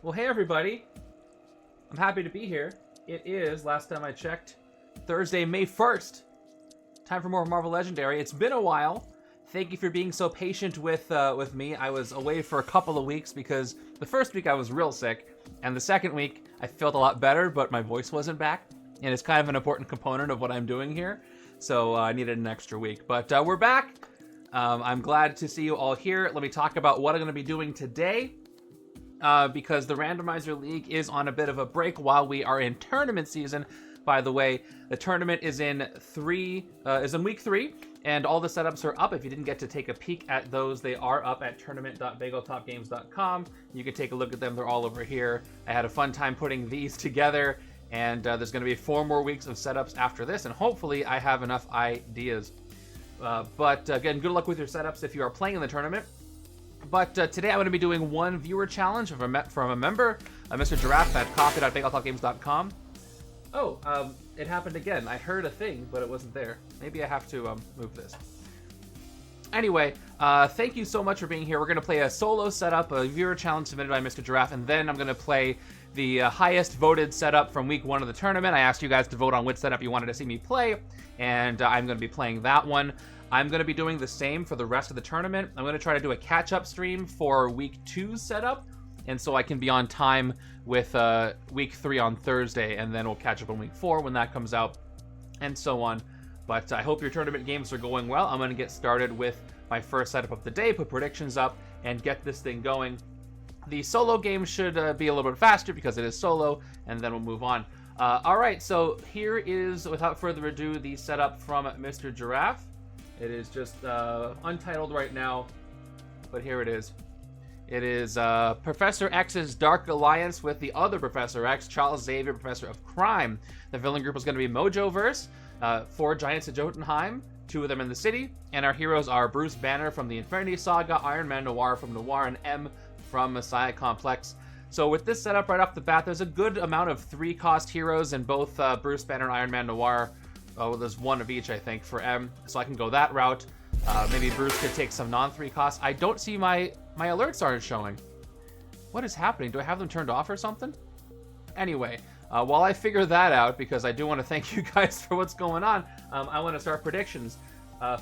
Well, hey everybody. I'm happy to be here. It is, last time I checked, Thursday, May 1st. Time for more Marvel Legendary. It's been a while. Thank you for being so patient with me. I was away for a couple of weeks because the first week I was real sick, and the second week I felt a lot better, but my voice wasn't back, and it's kind of an important component of what I'm doing here, so I needed an extra week. But we're back. I'm glad to see you all here. Let me talk about what I'm going to be doing today. Because the Randomizer League is on a bit of a break while we are in tournament season. By the way, the tournament is in week 3, and all the setups are up. If you didn't get to take a peek at those, they are up at tournament.bageltopgames.com. You can take a look at them. They're all over here. I had a fun time putting these together, and there's going to be 4 more weeks of setups after this, and hopefully I have enough ideas. But again, good luck with your setups if you are playing in the tournament. But today I'm going to be doing one viewer challenge from a member, Mr. Giraffe at coffee.bageltopgames.com. Oh, it happened again. I heard a thing, but it wasn't there. Maybe I have to move this. Anyway, thank you so much for being here. We're going to play a solo setup, a viewer challenge submitted by Mr. Giraffe, and then I'm going to play the highest voted setup from week 1 of the tournament. I asked you guys to vote on which setup you wanted to see me play, and I'm going to be playing that one. I'm going to be doing the same for the rest of the tournament. I'm going to try to do a catch-up stream for week 2's setup, and so I can be on time with week 3 on Thursday, and then we'll catch up on week 4 when that comes out, and so on. But I hope your tournament games are going well. I'm going to get started with my first setup of the day, put predictions up, and get this thing going. The solo game should be a little bit faster because it is solo, and then we'll move on. All right, so here is, without further ado, the setup from Mr. Giraffe. It is just untitled right now, but here it is. It is Professor X's Dark Alliance with the other Professor X, Charles Xavier, Professor of Crime. The villain group is going to be Mojoverse, 4 giants of Jotunheim, 2 of them in the city, and our heroes are Bruce Banner from the Infinity Saga, Iron Man Noir from Noir, and M from Messiah Complex. So with this setup right off the bat, there's a good amount of 3-cost heroes in both Bruce Banner and Iron Man Noir. Oh, there's 1 of each, I think, for M, so I can go that route. Maybe Bruce could take some non-3 costs. I don't see my alerts aren't showing. What is happening? Do I have them turned off or something? Anyway, while I figure that out, because I do want to thank you guys for what's going on, I want to start predictions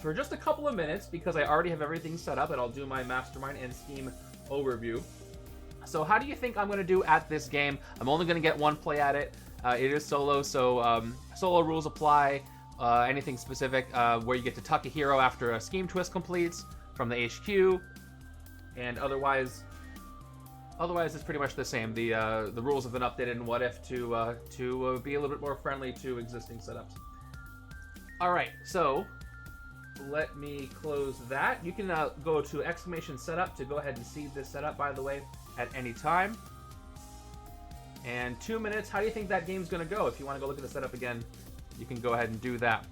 for just a couple of minutes, because I already have everything set up, and I'll do my Mastermind and Scheme overview. So how do you think I'm going to do at this game? I'm only going to get 1 play at it. It is solo, so solo rules apply. Anything specific where you get to tuck a hero after a scheme twist completes from the HQ, and otherwise it's pretty much the same. The rules have been updated in What If to be a little bit more friendly to existing setups. All right, so let me close that. You can go to !setup to go ahead and see this setup, by the way, at any time. And 2 minutes, how do you think that game's going to go? If you want to go look at the setup again, you can go ahead and do that.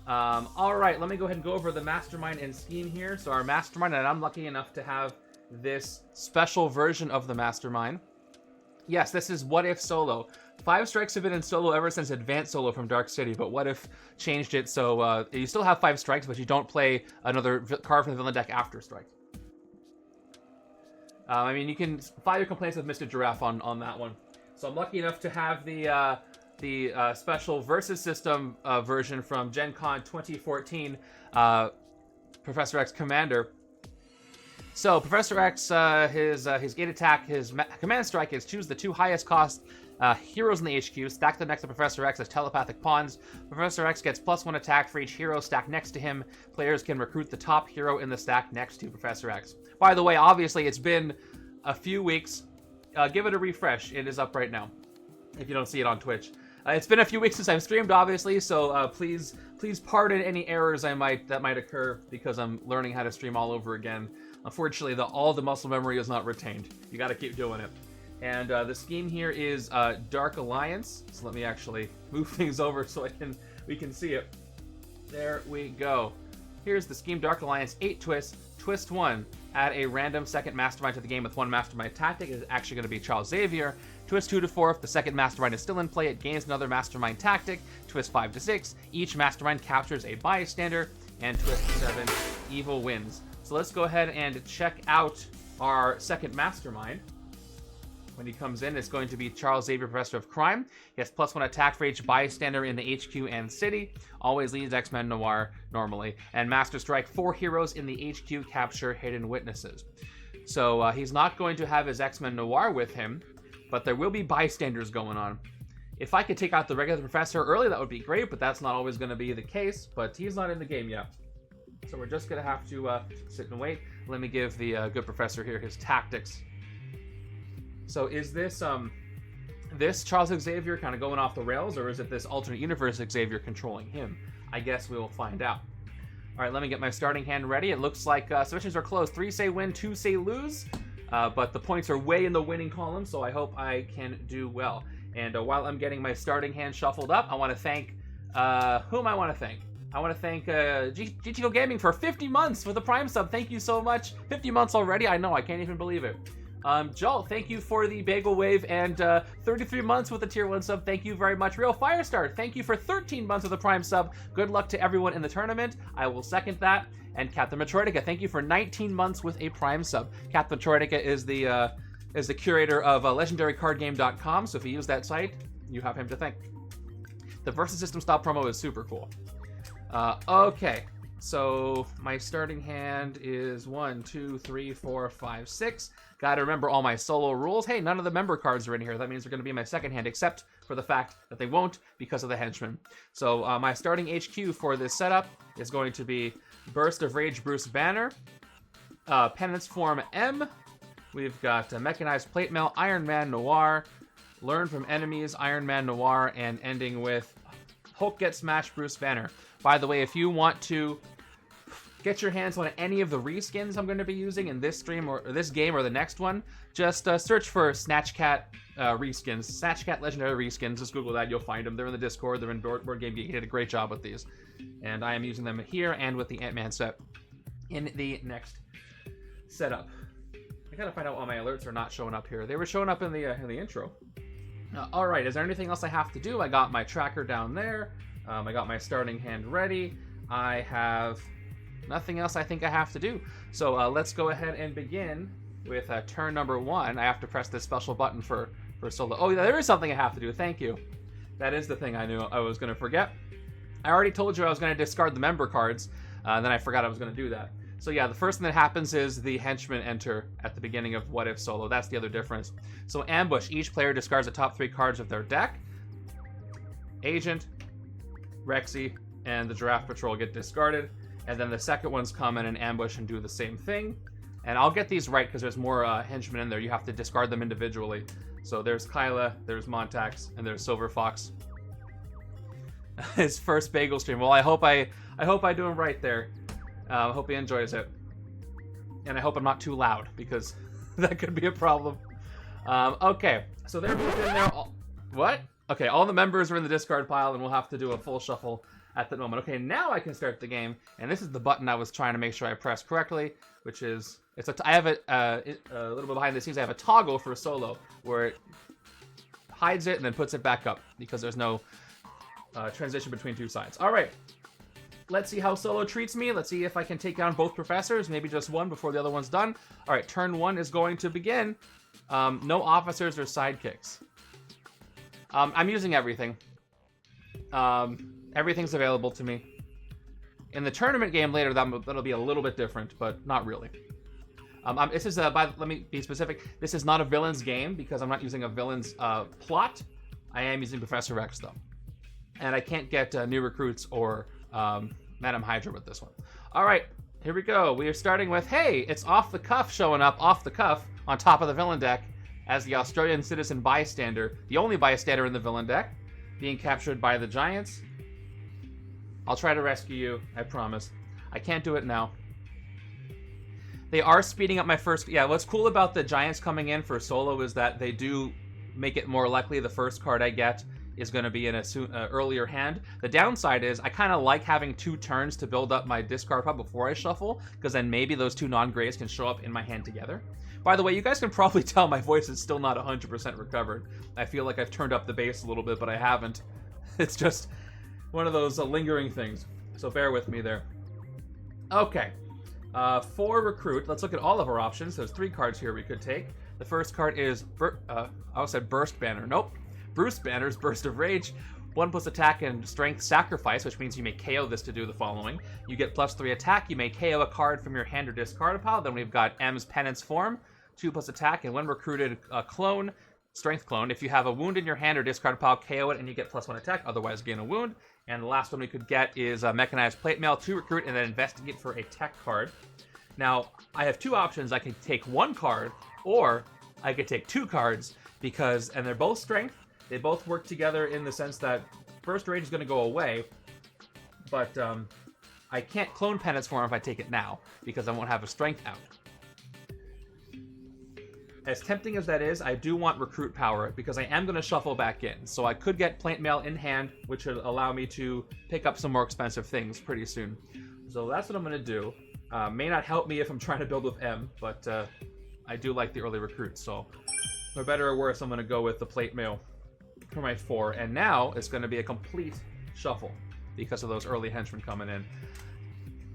All right, let me go ahead and go over the Mastermind and Scheme here. So our Mastermind, and I'm lucky enough to have this special version of the Mastermind. Yes, this is What If Solo. 5 strikes have been in solo ever since Advanced Solo from Dark City, but What If changed it so you still have 5 strikes, but you don't play another card from the villain deck after strike. I mean, you can file your complaints with Mr. Giraffe on that one. So I'm lucky enough to have the special Versus System version from Gen Con 2014, Professor X Commander. So Professor X, his gate attack, his command strike is choose the 2 highest cost heroes in the HQ, stack them next to Professor X as telepathic pawns. Professor X gets +1 attack for each hero stacked next to him. Players can recruit the top hero in the stack next to Professor X. By the way, obviously it's been a few weeks. Give it a refresh. It is up right now, if you don't see it on Twitch. It's been a few weeks since I've streamed, obviously, so please pardon any errors that might occur, because I'm learning how to stream all over again. Unfortunately, all the muscle memory is not retained. You got to keep doing it. And the scheme here is Dark Alliance. So let me actually move things over so we can see it. There we go. Here's the scheme: Dark Alliance, 8 twists. Twist 1. Add a random second Mastermind to the game with 1 Mastermind tactic. It is actually going to be Charles Xavier. Twist 2 to 4. If the second Mastermind is still in play, it gains another Mastermind tactic. Twist 5 to 6. Each Mastermind captures a bystander. And twist 7. Evil wins. So let's go ahead and check out our second Mastermind. When he comes in, it's going to be Charles Xavier, Professor of Crime. He has +1 attack for each bystander in the HQ and city. Always leads Xmen Noir normally. And Master Strike 4 heroes in the HQ capture hidden witnesses. So he's not going to have his Xmen Noir with him, but there will be bystanders going on. If I could take out the regular Professor early, that would be great, but that's not always going to be the case. But he's not in the game yet. So we're just going to have to sit and wait. Let me give the good Professor here his tactics. So is this this Charles Xavier kind of going off the rails, or is it this alternate universe Xavier controlling him? I guess we will find out. All right, let me get my starting hand ready. It looks like submissions are close. 3 say win, 2 say lose, but the points are way in the winning column, so I hope I can do well. And while I'm getting my starting hand shuffled up, I want to thank whom I want to thank. I want to thank GTO Gaming for 50 months for the Prime sub. Thank you so much. 50 months already. I know, I can't even believe it. Joel, thank you for the Bagel Wave and 33 months with the Tier 1 sub. Thank you very much. Real Firestar, thank you for 13 months with the Prime sub. Good luck to everyone in the tournament. I will second that. And Captain Metroidica, thank you for 19 months with a Prime sub. Captain Metroidica is the curator of legendarycardgame.com, so if you use that site, you have him to thank. The Versus System Stop promo is super cool. Okay. So my starting hand is 1, 2, 3, 4, 5, 6. Got to remember all my solo rules. Hey, none of the member cards are in here. That means they're going to be in my second hand, except for the fact that they won't because of the Henchmen. So my starting HQ for this setup is going to be Burst of Rage Bruce Banner, Penance Form M. We've got Mechanized Plate Mail, Iron Man Noir, Learn from Enemies, Iron Man Noir, and ending with Hulk Gets Smashed Bruce Banner. By the way, if you want to get your hands on any of the reskins I'm going to be using in this stream or this game or the next one, just search for Snatchcat reskins. Snatchcat Legendary reskins. Just Google that. You'll find them. They're in the Discord. They're in Board Game Geek. He did a great job with these. And I am using them here and with the Ant-Man set in the next setup. I gotta find out why my alerts are not showing up here. They were showing up in the intro. All right. Is there anything else I have to do? I got my tracker down there. I got my starting hand ready. I have nothing else I think I have to do. So let's go ahead and begin with turn number 1. I have to press this special button for solo. Oh, yeah, there is something I have to do. Thank you. That is the thing I knew I was going to forget. I already told you I was going to discard the member cards, then I forgot I was going to do that. So yeah, the first thing that happens is the Henchmen enter at the beginning of What If Solo. That's the other difference. So Ambush. Each player discards the top 3 cards of their deck. Agent, Rexy, and the Giraffe Patrol get discarded. And then the second ones come in and ambush and do the same thing. And I'll get these right because there's more henchmen in there. You have to discard them individually. So there's Kyla, there's Montax, and there's Silver Fox. His first bagel stream. Well, I hope I do him right there. I hope he enjoys it. And I hope I'm not too loud because that could be a problem. Okay, so they're moved in there. What? Okay, all the members are in the discard pile, and we'll have to do a full shuffle at that moment. Okay, now I can start the game, and this is the button I was trying to make sure I pressed correctly, which is I have it a little bit behind the scenes. I have a toggle for solo where it hides it and then puts it back up because there's no transition between 2 sides. All right, let's see how solo treats me. Let's see if I can take down both professors, maybe just one before the other one's done. All right, turn 1 is going to begin. No officers or sidekicks. I'm using everything. Everything's available to me. In the tournament game later, that'll be a little bit different, but not really. This is let me be specific. This is not a villain's game because I'm not using a villain's plot. I am using Professor X though, and I can't get new recruits or Madam Hydra with this one. All right, here we go. We are starting with it's off the cuff showing up off the cuff on top of the villain deck as the Australian citizen bystander, the only bystander in the villain deck, being captured by the Giants. I'll try to rescue you, I promise. I can't do it now. They are speeding up my first... Yeah, what's cool about the Giants coming in for solo is that they do make it more likely the first card I get is going to be in a earlier hand. The downside is I kind of like having 2 turns to build up my discard pile before I shuffle, because then maybe those 2 non-grays can show up in my hand together. By the way, you guys can probably tell my voice is still not 100% recovered. I feel like I've turned up the bass a little bit, but I haven't. It's just one of those lingering things. So bear with me there. Okay. For recruit, let's look at all of our options. There's 3 cards here we could take. The first card is, I almost said Burst Banner. Nope. Bruce Banner's Burst of Rage. 1+ attack and strength sacrifice, which means you may KO this to do the following. You get +3 attack. You may KO a card from your hand or discard pile. Then we've got M's Penance Form. 2+ attack, and when recruited, clone, strength clone. If you have a wound in your hand or discard pile, KO it and you get +1 attack. Otherwise, gain a wound. And the last one we could get is Mechanized Plate Mail to recruit and then investigate for a tech card. Now, I have two options. I could take one card, or I could take two cards, and they're both strength. They both work together in the sense that Burst Rage is going to go away, but I can't clone Penance Form if I take it now, because I won't have a strength out. As tempting as that is, I do want Recruit Power, because I am going to shuffle back in. So I could get Plate Mail in hand, which would allow me to pick up some more expensive things pretty soon. So that's what I'm going to do. May not help me if I'm trying to build with M, but I do like the early recruits, so for better or worse, I'm going to go with the Plate Mail for my 4, and now it's going to be a complete shuffle because of those early henchmen coming in.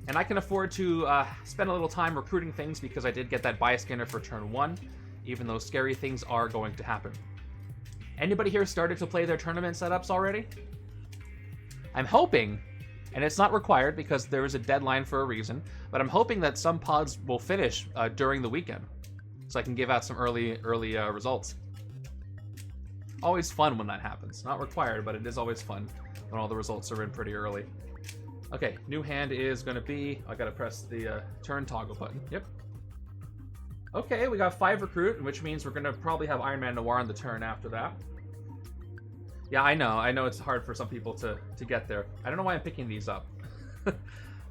And I can afford to spend a little time recruiting things because I did get that bias scanner for turn 1, even though scary things are going to happen. Anybody here started to play their tournament setups already? I'm hoping, and it's not required because there is a deadline for a reason, but I'm hoping that some pods will finish during the weekend, so I can give out some early results. Always fun when that happens. Not required, but it is always fun when all the results are in pretty early. Okay, new hand is going to be... I got to press the turn toggle button. Yep. Okay, we got 5 recruit, which means we're going to probably have Iron Man Noir on the turn after that. Yeah, I know it's hard for some people to get there. I don't know why I'm picking these up.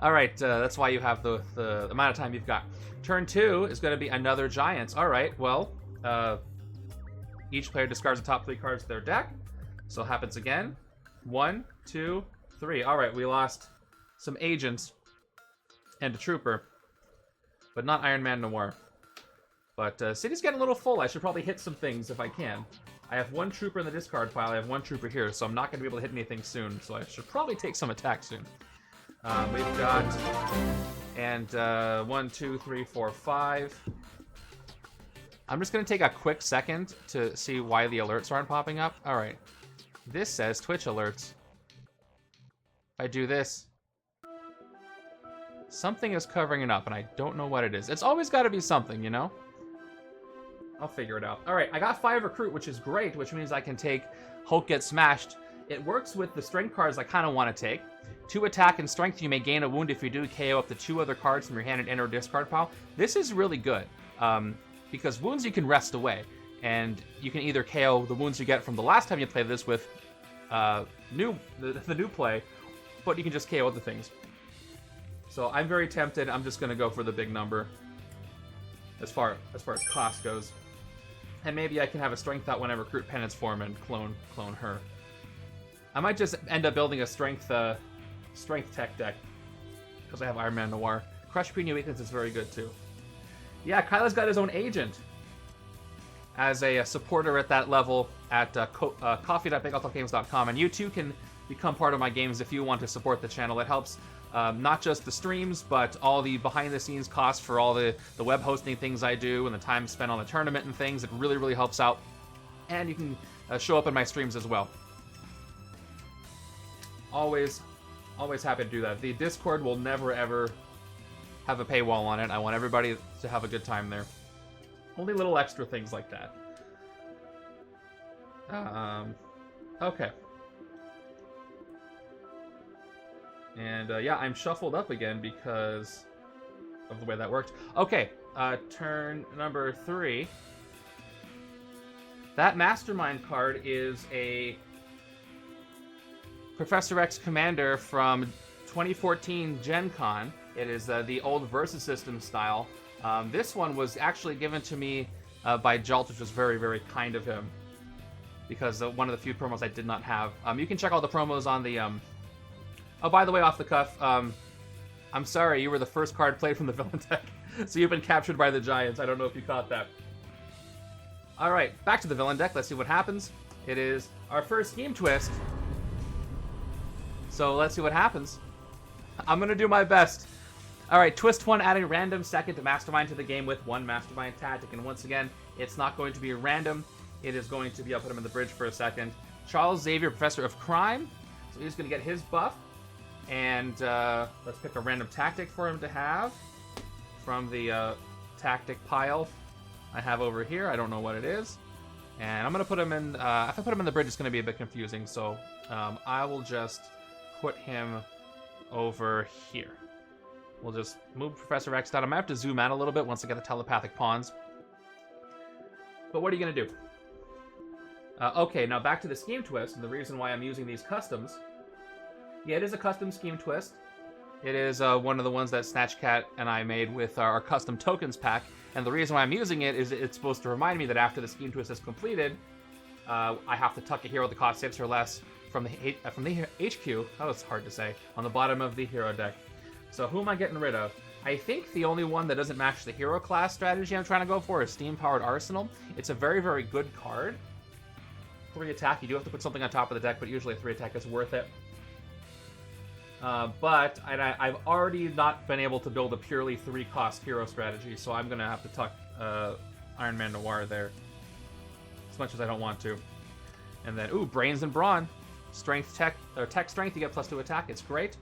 Alright, that's why you have the amount of time you've got. Turn 2 is going to be another Giants. Alright, well, each player discards the top 3 cards of their deck. So it happens again. 1, 2, 3. Alright, we lost some agents and a trooper, but not Iron Man Noir. But city's getting a little full. I should probably hit some things if I can. I have 1 trooper in the discard pile. I have 1 trooper here, so I'm not going to be able to hit anything soon. So I should probably take some attack soon. We've got... And 1, 2, 3, 4, 5. I'm just going to take a quick second to see why the alerts aren't popping up. All right. This says Twitch alerts. If I do this, something is covering it up, and I don't know what it is. It's always got to be something, you know? I'll figure it out. All right, I got 5 recruit, which is great, which means I can take Hulk Get Smashed. It works with the strength cards I kind of want to take. 2 attack and strength, you may gain a wound if you do KO up to 2 other cards from your hand and enter discard pile. This is really good, because wounds you can rest away, and you can either KO the wounds you get from the last time you played this with the new play, but you can just KO other things. So I'm very tempted. I'm just going to go for the big number as far as cost goes. And maybe I can have a strength out when I recruit Penance Form and clone her. I might just end up building a strength tech deck because I have Iron Man Noir. Crush Premium Weakness is very good too. Yeah, Kyla's got his own agent as a supporter at that level at coffee.bakeoutgames.com, and you too can become part of my games if you want to support the channel. It helps not just the streams, but all the behind-the-scenes costs for all the web hosting things I do and the time spent on the tournament and things. It really, really helps out. And you can show up in my streams as well. Always happy to do that. The Discord will never, ever have a paywall on it. I want everybody to have a good time there. Only little extra things like that. Okay. And yeah, I'm shuffled up again because of the way that worked. Okay, turn number 3. That Mastermind card is a Professor X Commander from 2014 Gen Con. It is the old Versus System style. This one was actually given to me by Jolt, which was very, very kind of him, because one of the few promos I did not have. You can check all the promos on the... Oh, by the way, off the cuff, I'm sorry, you were the first card played from the villain deck, so you've been captured by the Giants. I don't know if you caught that. Alright, back to the villain deck. Let's see what happens. It is our first Scheme Twist. So let's see what happens. I'm going to do my best. Alright, Twist 1, adding random second Mastermind to the game with 1 Mastermind tactic. And once again, It's not going to be random. It is going to be, I'll put him in the bridge for a second. Charles Xavier, Professor of Crime. So he's going to get his buff. And let's pick a random tactic for him to have from the tactic pile I have over here. I don't know what it is. And I'm going to put him in, if I put him in the bridge, it's going to be a bit confusing. So I will just put him over here. We'll just move Professor X down. I might have to zoom out a little bit once I get the telepathic pawns. But what are you going to do? Okay, now back to the scheme twist, and the reason why I'm using these customs. Yeah, it is a custom scheme twist. It is one of the ones that Snatchcat and I made with our custom tokens pack, and the reason why I'm using it is it's supposed to remind me that after the scheme twist is completed, I have to tuck a hero that costs 6 or less from the HQ, that was hard to say, on the bottom of the hero deck. So who am I getting rid of? I think the only one that doesn't match the hero class strategy I'm trying to go for is Steam-Powered Arsenal. It's a very, very good card. 3 attack, you do have to put something on top of the deck, but usually a 3 attack is worth it. But I've already not been able to build a purely 3-cost hero strategy, so I'm going to have to tuck Iron Man Noir there. As much as I don't want to. And then, ooh, Brains and Brawn. Strength tech, or tech strength, you get +2 attack, it's great.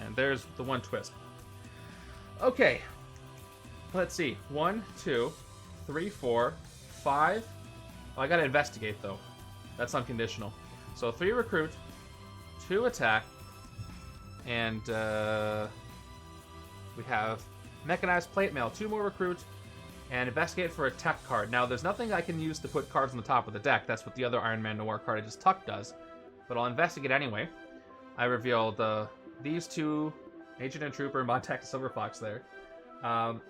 And there's the one twist. Okay. Let's see. 1, 2, 3, 4, 5. Oh, I gotta investigate, though. That's unconditional. So 3 recruit, 2 attack, and we have Mechanized Plate Mail, 2 more recruit, and investigate for a tech card. Now, there's nothing I can use to put cards on the top of the deck. That's what the other Iron Man Noir card I just tucked does. But I'll investigate anyway. I revealed these 2, Agent and Trooper, and Montac and Silver Fox there. I'm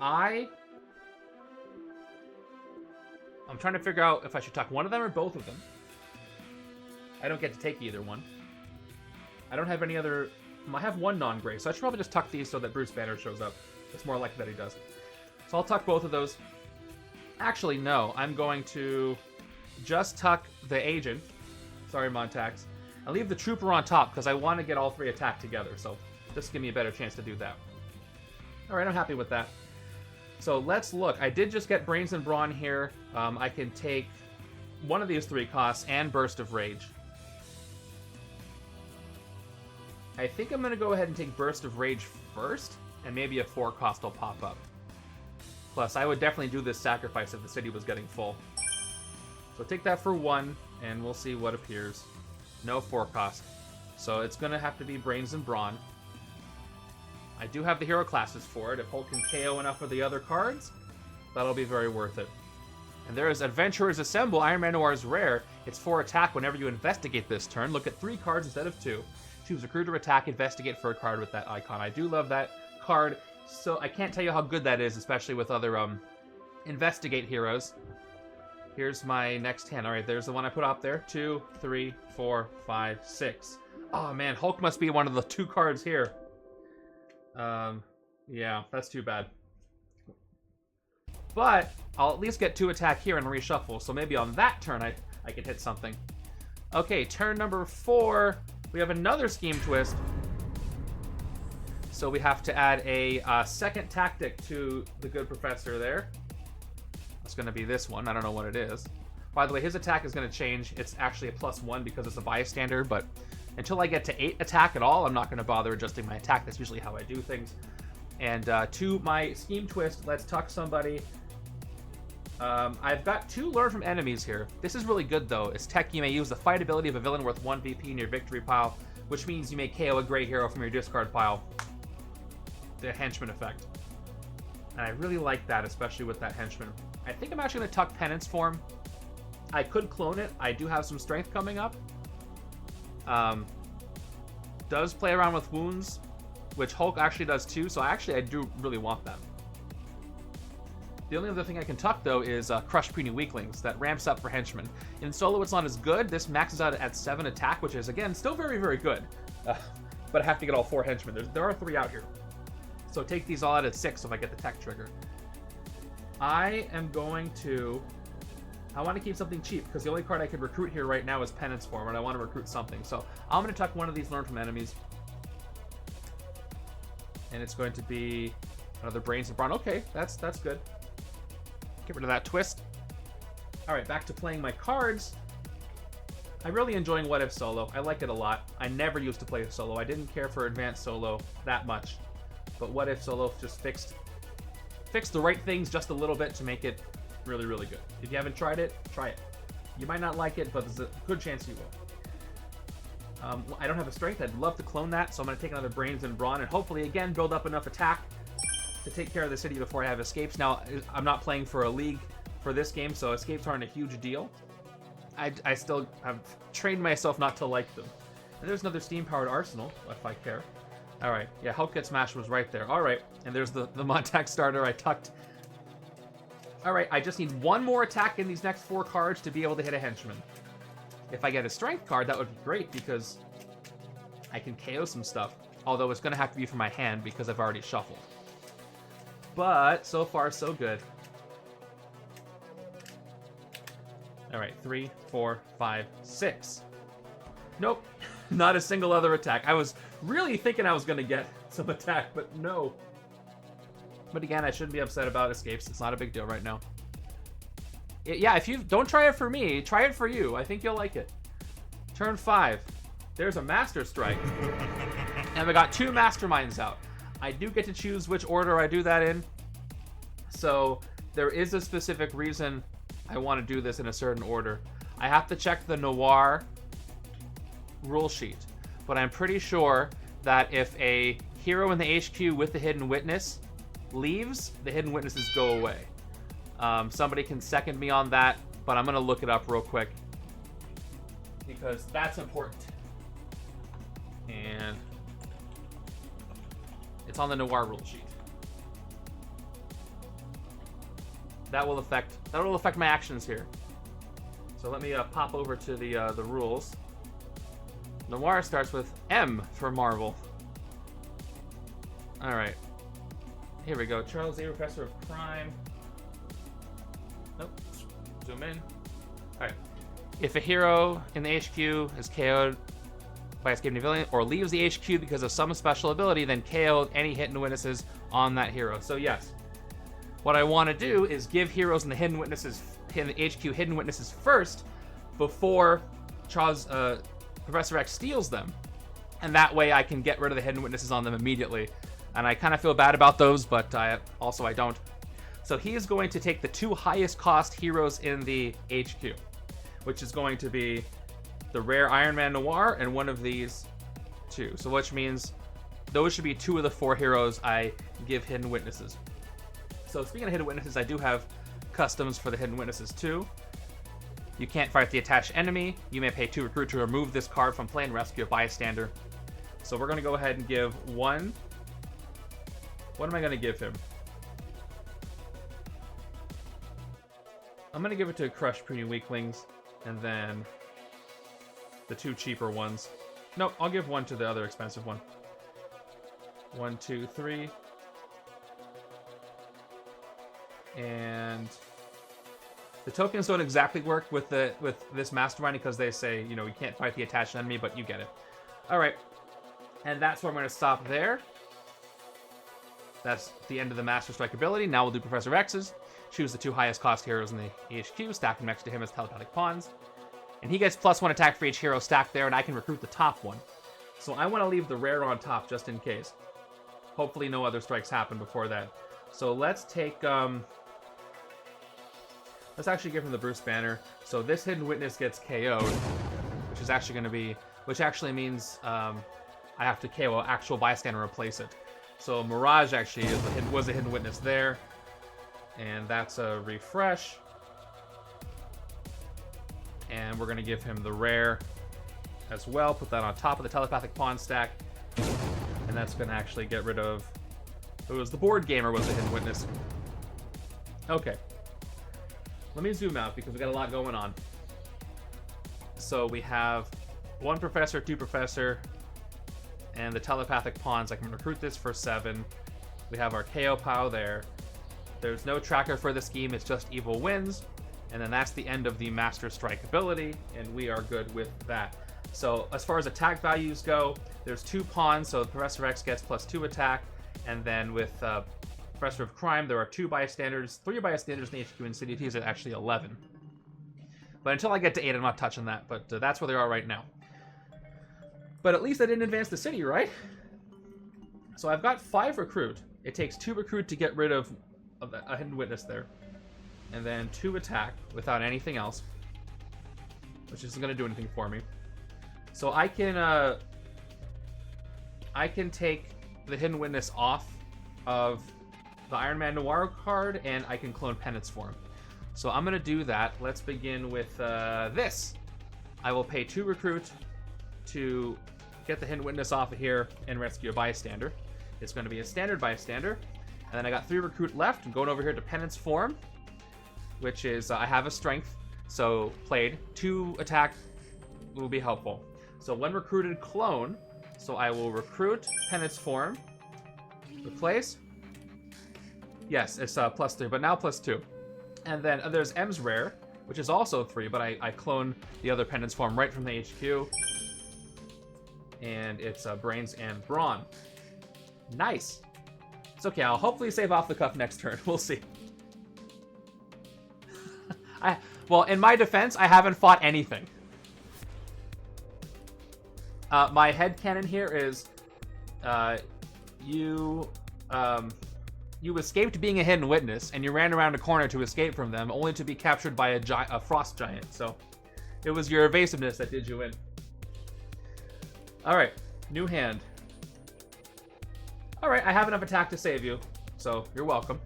trying to figure out if I should tuck one of them or both of them. I don't get to take either one. I don't have any other... I have 1 non-gray, so I should probably just tuck these so that Bruce Banner shows up. It's more likely that he does. So I'll tuck both of those. Actually, no. I'm going to just tuck the Agent. Sorry, Montax. I'll leave the Trooper on top because I want to get all 3 attack together, so just give me a better chance to do that. Alright, I'm happy with that. So let's look. I did just get Brains and Brawn here. I can take one of these 3 costs and Burst of Rage. I think I'm going to go ahead and take Burst of Rage first, and maybe a 4 cost will pop up. Plus, I would definitely do this sacrifice if the city was getting full. So take that for 1, and we'll see what appears. No 4 cost. So it's going to have to be Brains and Brawn. I do have the hero classes for it. If Hulk can KO enough of the other cards, that'll be very worth it. And there is Adventurers Assemble. Iron Man Noir is rare. It's 4 attack whenever you investigate this turn. Look at 3 cards instead of 2. Choose Recruit or Attack, investigate for a card with that icon. I do love that card, so I can't tell you how good that is, especially with other investigate heroes. Here's my next hand. Alright, there's the one I put up there. 2, 3, 4, 5, 6. Oh man, Hulk must be one of the 2 cards here. Yeah, that's too bad. But I'll at least get 2 attack here and reshuffle, so maybe on that turn I can hit something. Okay, turn number 4. We have another scheme twist. So we have to add a second tactic to the good professor there. It's going to be this one. I don't know what it is. By the way, his attack is going to change. It's actually a +1 because it's a bystander, but until I get to 8 attack at all, I'm not going to bother adjusting my attack. That's usually how I do things. And to my scheme twist, let's tuck somebody. I've got 2 learn from enemies here. This is really good, though. It's tech. You may use the fight ability of a villain worth 1 VP in your victory pile, which means you may KO a gray hero from your discard pile. The Henchman effect. And I really like that, especially with that Henchman. I think I'm actually going to tuck Penance Form. I could clone it. I do have some strength coming up. Does play around with wounds, which Hulk actually does too, so I do really want that. The only other thing I can tuck, though, is Crush Puny Weaklings. That ramps up for Henchmen. In solo, it's not as good. This maxes out at 7 attack, which is, again, still very, very good. But I have to get all 4 Henchmen. There are 3 out here. So take these all out at 6 if I get the tech trigger. I want to keep something cheap, because the only card I could recruit here right now is Penance Form, and I want to recruit something. So I'm going to tuck one of these Learn from Enemies. And it's going to be another Brains and Brawn. Okay, that's good. Get rid of that twist. All right, back to playing my cards. I'm really enjoying What If Solo. I like it a lot. I never used to play solo. I didn't care for Advanced Solo that much. But What If Solo just fixed the right things just a little bit to make it really, really good. If you haven't tried it, try it. You might not like it, but there's a good chance you will. I don't have a strength. I'd love to clone that, so I'm going to take another brains and brawn and hopefully, again, build up enough attack to take care of the city before I have escapes. Now, I'm not playing for a league for this game, so escapes aren't a huge deal. I still have trained myself not to like them. And there's another steam-powered arsenal, if I care. Alright, yeah, Hulk Get Smashed was right there. Alright, and there's the Montag starter I tucked. Alright, I just need one more attack in these next 4 cards to be able to hit a henchman. If I get a strength card, that would be great, because I can KO some stuff. Although it's going to have to be from my hand, because I've already shuffled. But, so far, so good. Alright, 3, 4, 5, 6. Nope, not a single other attack. I was really thinking I was going to get some attack, but no. But again, I shouldn't be upset about escapes. It's not a big deal right now. Yeah, if you don't try it for me, try it for you. I think you'll like it. Turn 5. There's a Master Strike. And we got 2 Masterminds out. I do get to choose which order I do that in. So there is a specific reason I want to do this in a certain order. I have to check the Noir rule sheet, but I'm pretty sure that if a hero in the HQ with the Hidden Witness leaves, the Hidden Witnesses go away. Somebody can second me on that, but I'm going to look it up real quick because that's important. And it's on the Noir rule sheet. That will affect my actions here. So let me pop over to the rules. Noir starts with M for Marvel. All right, here we go. Charles Xavier, Professor of Crime. Nope. Zoom in. All right. If a hero in the HQ is KO'd by escaping a villain or leaves the HQ because of some special ability, then KO any Hidden Witnesses on that hero. So yes. What I want to do is give heroes in the Hidden Witnesses, in the HQ Hidden Witnesses first, before Charles, Professor X steals them, and that way I can get rid of the Hidden Witnesses on them immediately. And I kind of feel bad about those, but I don't. So he is going to take the 2 highest cost heroes in the HQ, which is going to be the rare Iron Man Noir and one of these 2. So which means those should be 2 of the 4 heroes I give Hidden Witnesses. So speaking of Hidden Witnesses, I do have customs for the Hidden Witnesses too. You can't fight the attached enemy. You may pay 2 recruit to remove this card from play and rescue a bystander. So we're going to go ahead and give 1. What am I going to give him? I'm going to give it to Crush Puny Weaklings, and then the 2 cheaper ones. Nope, I'll give 1 to the other expensive one. 1, 2, 3. And the tokens don't exactly work with this Mastermind because they say, you know, you can't fight the attached enemy, but you get it. All right, and that's where I'm going to stop there. That's the end of the Master Strike ability. Now we'll do Professor X's. Choose the 2 highest cost heroes in the HQ, stack them next to him as telepathic pawns. And he gets +1 attack for each hero stacked there, and I can recruit the top one. So I want to leave the rare on top just in case. Hopefully no other strikes happen before that. So let's take... Let's actually give him the Bruce Banner. So this Hidden Witness gets KO'd, which is actually going to be... Which actually means I have to KO an actual bystander and replace it. So Mirage actually was a Hidden Witness there. And that's a refresh. And we're going to give him the rare as well. Put that on top of the telepathic pawn stack. And that's going to actually get rid of... It was the Board Gamer was the Hidden Witness. Okay. Let me zoom out because we got a lot going on. So we have 1 Professor, 2 Professor, and the telepathic pawns. I can recruit this for 7. We have our KO pile there. There's no tracker for the scheme, it's just evil wins. And then that's the end of the Master Strike ability, and we are good with that. So as far as attack values go, there's 2 pawns, so Professor X gets +2 attack, and then with Professor of Crime. There are 2 bystanders, 3 bystanders in the HQ, and City T is actually 11. But until I get to 8, I'm not touching that. But that's where they are right now. But at least I didn't advance the city, right? So I've got 5 recruit. It takes 2 recruit to get rid of a hidden witness there. And then 2 attack without anything else. Which isn't going to do anything for me. So I can take the hidden witness off of the Iron Man Noir card, and I can clone penance for him. So I'm going to do that. Let's begin with this. I will pay 2 recruit to get the hidden witness off of here and rescue a bystander. It's going to be a standard bystander. And then I got 3 recruit left. I'm going over here to penance form, which is I have a strength. So played 2 attack will be helpful. So when recruited, clone. So I will recruit penance form. Replace. Yes, it's +3, but now +2. And then there's M's rare, which is also 3, but I clone the other penance form right from the HQ. And it's brains and brawn. Nice. It's okay. I'll hopefully save off the cuff next turn. We'll see. Well, in my defense, I haven't fought anything. My headcanon here is you escaped being a hidden witness, and you ran around a corner to escape from them, only to be captured by a frost giant. So it was your evasiveness that did you in. All right, new hand. All right, I have enough attack to save you, so you're welcome.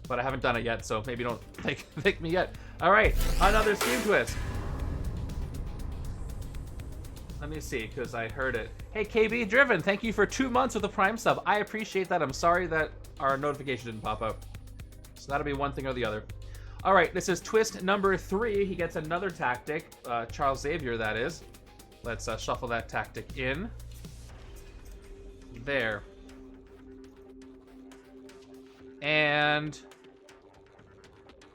But I haven't done it yet, so maybe don't thank me yet. All right, another scheme twist. Let me see, because I heard it. Hey, KB Driven, thank you for 2 months with a Prime sub. I appreciate that. I'm sorry that our notification didn't pop up. So that'll be one thing or the other. All right, this is twist number 3. He gets another tactic. Charles Xavier, that is. Let's shuffle that tactic in. There. And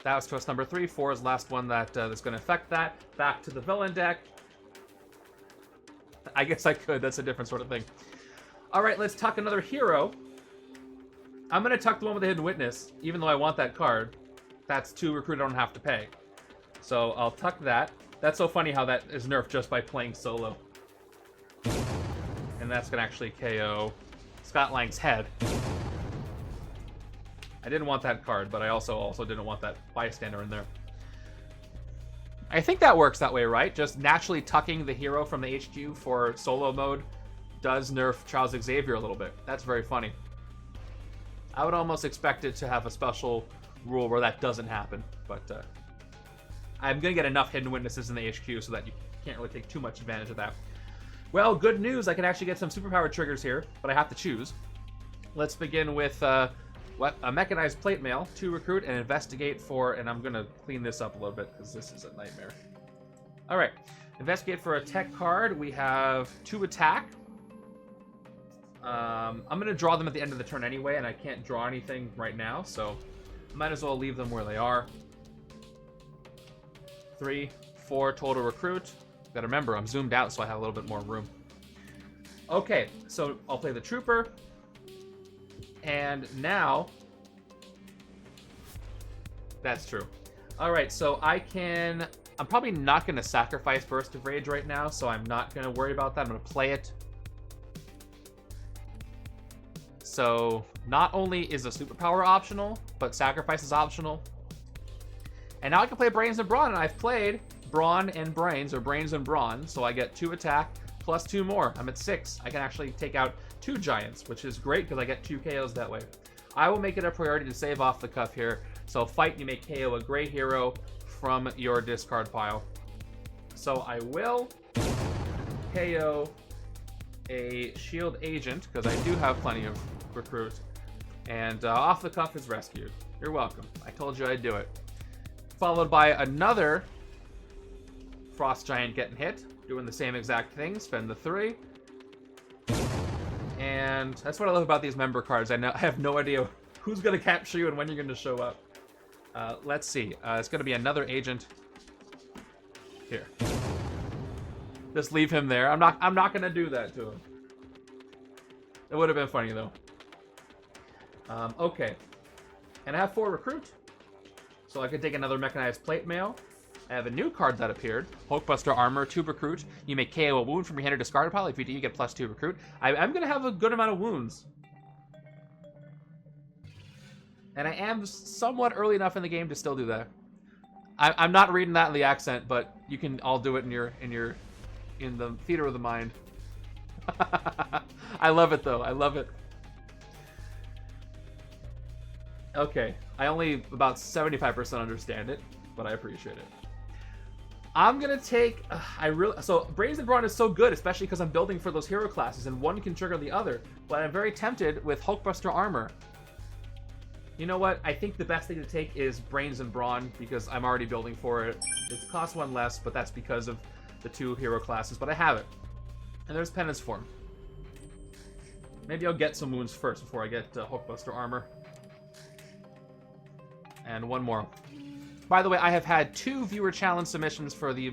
that was twist number 3. 4 is the last one that's going to affect that. Back to the villain deck. I guess I could. That's a different sort of thing. All right, let's tuck another hero. I'm going to tuck the one with the hidden witness, even though I want that card. That's 2 recruit I don't have to pay. So I'll tuck that. That's so funny how that is nerfed just by playing solo. And that's going to actually KO Scott Lang's head. I didn't want that card, but I also didn't want that bystander in there. I think that works that way, right? Just naturally tucking the hero from the HQ for solo mode does nerf Charles Xavier a little bit. That's very funny. I would almost expect it to have a special rule where that doesn't happen, but I'm going to get enough hidden witnesses in the HQ so that you can't really take too much advantage of that. Well, good news. I can actually get some superpower triggers here, but I have to choose. Let's begin with a mechanized plate mail, 2 recruit, and investigate for, and I'm going to clean this up a little bit because this is a nightmare. All right, investigate for a tech card. We have 2 attack. I'm going to draw them at the end of the turn anyway, and I can't draw anything right now, so I might as well leave them where they are. 3, 4 total recruit. Gotta remember, I'm zoomed out, so I have a little bit more room. Okay, so I'll play the trooper. And now, that's true. All right, so I'm probably not going to sacrifice Burst of Rage right now, so I'm not going to worry about that. I'm going to play it. So not only is a superpower optional, but sacrifice is optional. And now I can play Brains and Brawn, and I've played Brawn and Brains, or Brains and Brawn, so I get 2 attack plus 2 more. I'm at 6. I can actually take out 2 giants, which is great because I get 2 KOs that way. I will make it a priority to save off the cuff here. So fight, you may KO a gray hero from your discard pile. So I will KO a shield agent, because I do have plenty of recruit. And off the cuff is rescued. You're welcome. I told you I'd do it. Followed by another frost giant getting hit, doing the same exact thing. Spend the 3. And that's what I love about these member cards. I have no idea who's going to capture you and when you're going to show up. Let's see. It's going to be another agent. Here. Just leave him there. I'm not going to do that to him. It would have been funny, though. Okay. And I have 4 recruit. So I could take another mechanized plate mail. I have a new card that appeared. Hulkbuster Armor, 2 recruit. You may KO a wound from your hand or discard pile. If you do, you get +2 recruit. I'm going to have a good amount of wounds. And I am somewhat early enough in the game to still do that. I'm not reading that in the accent, but you can all do it in the theater of the mind. I love it though. I love it. Okay, I only about 75% understand it, but I appreciate it. I'm gonna take. So Brains and Brawn is so good, especially because I'm building for those hero classes, and one can trigger the other. But I'm very tempted with Hulkbuster Armor. You know what? I think the best thing to take is Brains and Brawn because I'm already building for it. It costs 1 less, but that's because of the 2 hero classes. But I have it, and there's Penance Form. Maybe I'll get some wounds first before I get Hulkbuster Armor. And 1 more. By the way, I have had 2 viewer challenge submissions for the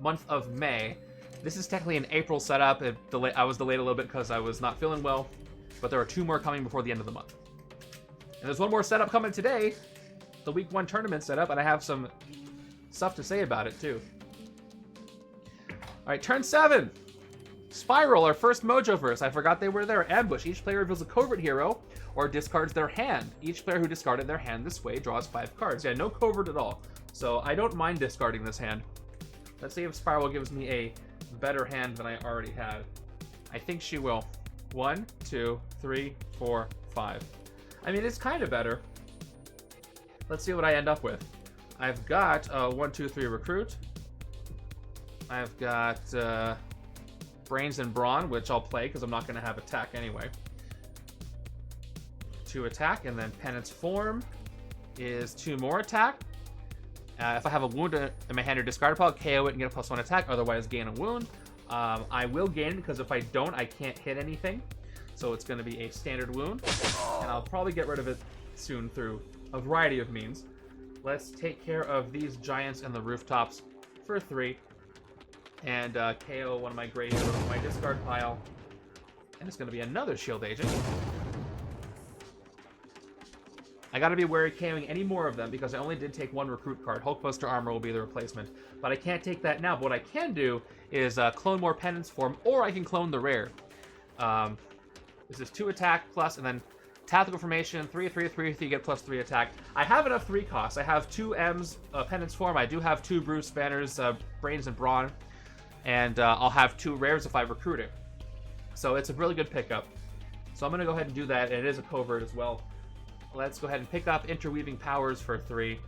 month of May. This is technically an April setup. I was delayed a little bit because I was not feeling well, but there are 2 more coming before the end of the month. And there's 1 more setup coming today, the week 1 tournament setup, and I have some stuff to say about it too. All right, turn 7. Spiral, our first Mojoverse. I forgot they were there. Ambush. Each player reveals a covert hero or discards their hand. Each player who discarded their hand this way draws 5 cards. Yeah, no covert at all. So I don't mind discarding this hand. Let's see if Spiral gives me a better hand than I already had. I think she will. 1, 2, 3, 4, 5. I mean, it's kind of better. Let's see what I end up with. I've got 1, 2, 3 recruit. I've got Brains and Brawn, which I'll play because I'm not going to have attack anyway. 2 attack, and then Penance Form is 2 more attack. If I have a wound in my hand or discard pile, KO it and get a +1 attack, otherwise gain a wound. I will gain it because if I don't, I can't hit anything. So it's going to be a standard wound, and I'll probably get rid of it soon through a variety of means. Let's take care of these giants and the rooftops for 3, and KO one of my gray heroes from my discard pile, and it's going to be another shield agent. I got to be wary KOing any more of them because I only did take 1 recruit card. Hulkbuster Armor will be the replacement, but I can't take that now. But what I can do is clone more Penance Form, or I can clone the rare. This is 2 attack plus, and then Tactical Formation, 3, 3, 3, 3, you get +3 attack. I have enough 3 costs. I have 2 M's, Penance Form. I do have 2 Bruce Banners, Brains and Brawn, and I'll have 2 rares if I recruit it. So it's a really good pickup. So I'm going to go ahead and do that, and it is a covert as well. Let's go ahead and pick up Interweaving Powers for 3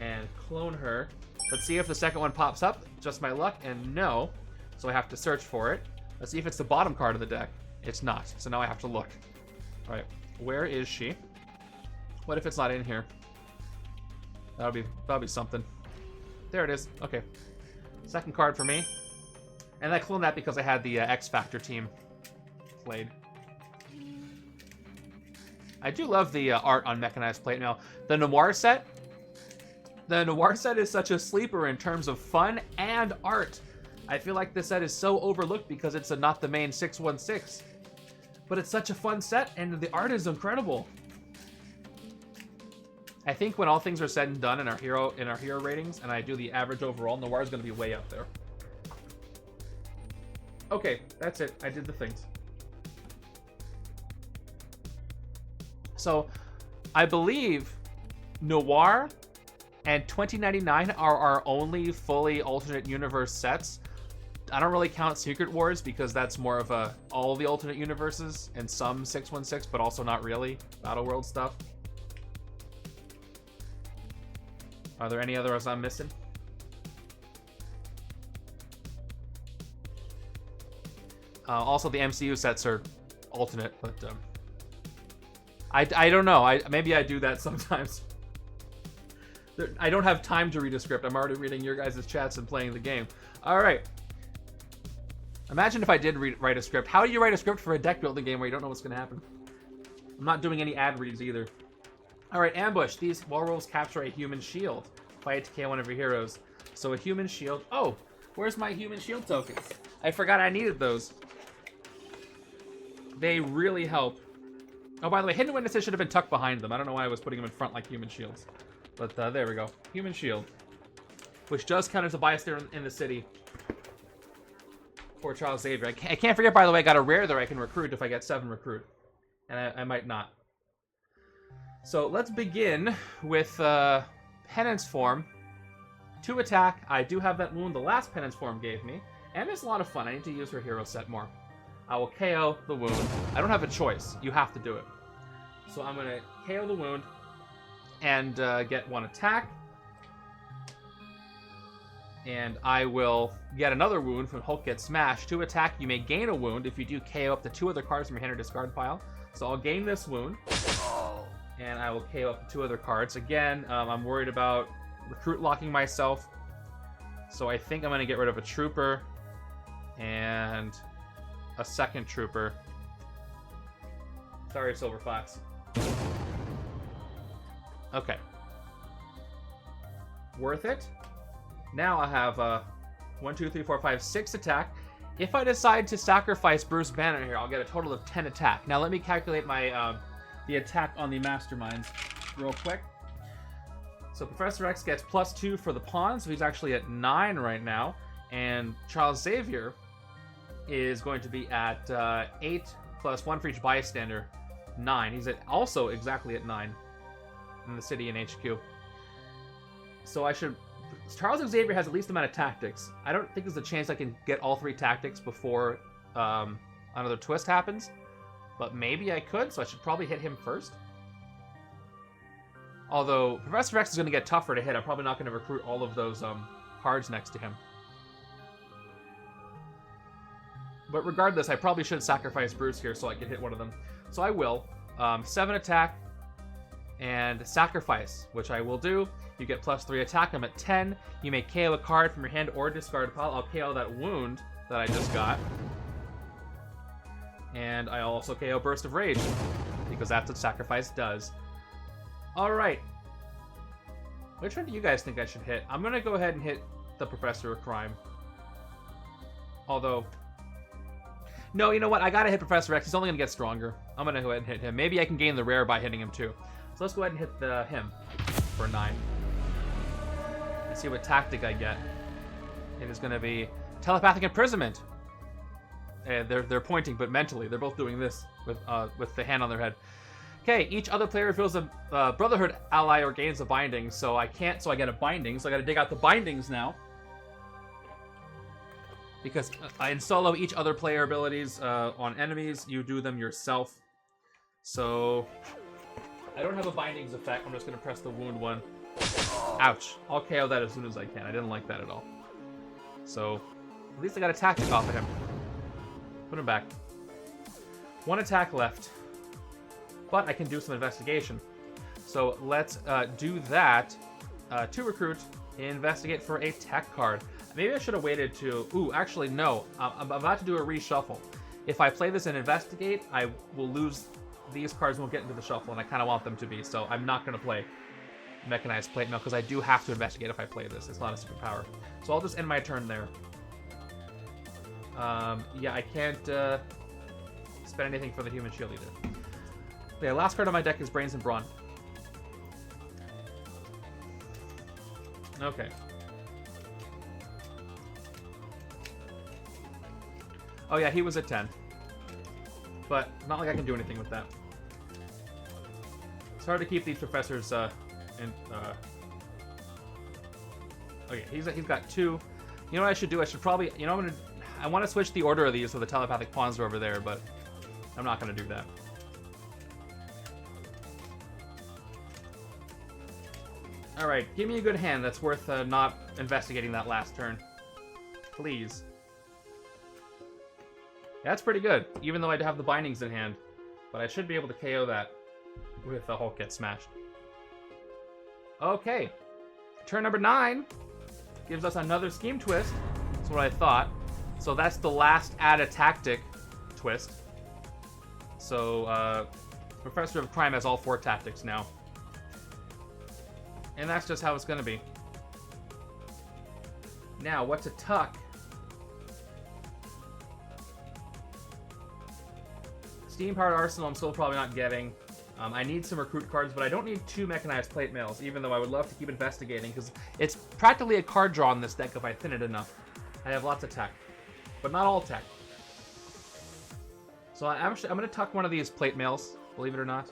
and clone her. Let's see if the second one pops up. Just my luck, and no. So I have to search for it. Let's see if it's the bottom card of the deck. It's not, so now I have to look. All right, where is she? What if it's not in here? That'll be something. There it is. Okay, second card for me. And I cloned that because I had the X Factor team played. I do love the art on Mechanized Plate Mail. The Noir set. The Noir set is such a sleeper in terms of fun and art. I feel like this set is so overlooked because it's not the main 616. But it's such a fun set, and the art is incredible. I think when all things are said and done in our hero ratings, and I do the average overall, Noir is going to be way up there. Okay, that's it. I did the things. So, I believe Noir and 2099 are our only fully alternate universe sets. I don't really count Secret Wars because that's more of all the alternate universes and some 616, but also not really Battle World stuff. Are there any others I'm missing? Also, the MCU sets are alternate, but I don't know. Maybe I do that sometimes. I don't have time to read a script. I'm already reading your guys' chats and playing the game. All right. Imagine if I did write a script. How do you write a script for a deck building game where you don't know what's going to happen? I'm not doing any ad reads either. All right, Ambush. These werewolves capture a human shield. Fight to KO one of your heroes. So a human shield. Oh, where's my human shield tokens? I forgot I needed those. They really help Oh, by the way, hidden witnesses should have been tucked behind them. I don't know why I was putting them in front like human shields. But there we go. Human shield. Which does count as a bystander in the city. For Charles Xavier. I can't forget, by the way, I got a rare there I can recruit if I get 7 recruit. And I might not. So let's begin with Penance Form. 2 attack. I do have that wound the last Penance Form gave me. And it's a lot of fun. I need to use her hero set more. I will KO the wound. I don't have a choice. You have to do it. So I'm going to KO the wound and get 1 attack. And I will get another wound from Hulk Gets Smashed. 2 attack. You may gain a wound if you do KO up to 2 other cards from your hand or discard pile. So I'll gain this wound. And I will KO up to 2 other cards. Again, I'm worried about recruit locking myself. So I think I'm going to get rid of a trooper. And a second trooper. Sorry, Silver Fox. Okay. Worth it. Now I have 1, 2, 3, 4, 5, 6 attack. If I decide to sacrifice Bruce Banner here, I'll get a total of 10 attack. Now let me calculate my the attack on the Masterminds real quick. So Professor X gets +2 for the pawn, so he's actually at 9 right now. And Charles Xavier is going to be at 8 plus 1 for each bystander, 9. He's also exactly at 9 in the city and HQ. So I should... Charles Xavier has the least amount of tactics. I don't think there's a chance I can get all 3 tactics before another twist happens. But maybe I could, so I should probably hit him first. Although Professor X is going to get tougher to hit. I'm probably not going to recruit all of those cards next to him. But regardless, I probably should sacrifice Bruce here so I can hit one of them. So I will. 7 attack and sacrifice, which I will do. You get +3 attack. I'm at 10. You may KO a card from your hand or discard pile. I'll KO that wound that I just got. And I also KO Burst of Rage, because that's what sacrifice does. Alright. Which one do you guys think I should hit? I'm going to go ahead and hit the Professor of Crime. Although... No, you know what? I gotta hit Professor X. He's only gonna get stronger. I'm gonna go ahead and hit him. Maybe I can gain the rare by hitting him too. So let's go ahead and hit him for 9. Let's see what tactic I get. It is gonna be Telepathic Imprisonment. They're pointing, but mentally they're both doing this with the hand on their head. Okay, each other player reveals a Brotherhood ally or gains a binding. So I can't. So I get a binding. So I gotta dig out the bindings now. Because in solo, each other player abilities on enemies, you do them yourself. So, I don't have a bindings effect. I'm just going to press the wound one. Ouch. I'll KO that as soon as I can. I didn't like that at all. So, at least I got a tactic off of him. Put him back. 1 attack left. But I can do some investigation. So, let's do that. 2 recruit. Investigate for a tech card. Maybe I should have waited to... Ooh, actually, no. I'm about to do a reshuffle. If I play this and investigate, I will lose... These cards won't get into the shuffle, and I kind of want them to be, so I'm not going to play Mechanized Plate Mail, because I do have to investigate if I play this. It's not a superpower. So I'll just end my turn there. Yeah, I can't spend anything for the Human Shield either. Okay, last card on my deck is Brains and Brawn. Okay. Oh yeah, he was at 10. But not like I can do anything with that. It's hard to keep these professors okay, he's got 2. You know what I should do? I should probably, you know, I want to switch the order of these so the telepathic pawns are over there, but I'm not going to do that. Alright, give me a good hand that's worth not investigating that last turn. Please. Yeah, that's pretty good, even though I have the bindings in hand. But I should be able to KO that with the Hulk Gets Smashed. Okay. Turn number 9 gives us another scheme twist. That's what I thought. So that's the last add a tactic twist. So, Professor of Crime has all 4 tactics now. And that's just how it's going to be. Now, what to tuck? Steam-powered arsenal I'm still probably not getting. I need some recruit cards, but I don't need 2 mechanized plate mails, even though I would love to keep investigating, because it's practically a card draw in this deck if I thin it enough. I have lots of tech, but not all tech. So I'm going to tuck one of these plate mails, believe it or not.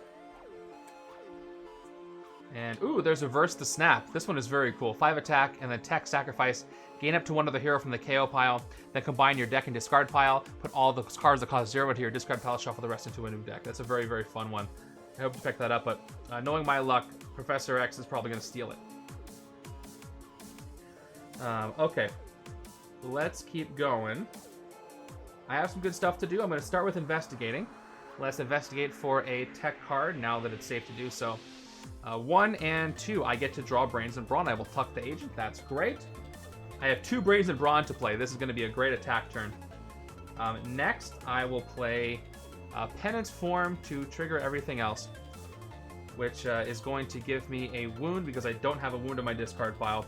And, ooh, there's Reverse the Snap. This one is very cool. 5 attack, and then tech sacrifice. Gain up to 1 other hero from the KO pile. Then combine your deck and discard pile. Put all the cards that cost 0 into your discard pile. Shuffle the rest into a new deck. That's a very, very fun one. I hope you pick that up, but knowing my luck, Professor X is probably going to steal it. Okay. Let's keep going. I have some good stuff to do. I'm going to start with investigating. Let's investigate for a tech card now that it's safe to do so. 1 and 2, I get to draw Brains and Brawn. I will tuck the agent. That's great. I have 2 Brains and Brawn to play. This is going to be a great attack turn. Next, I will play Penance Form to trigger everything else, which is going to give me a wound because I don't have a wound in my discard pile.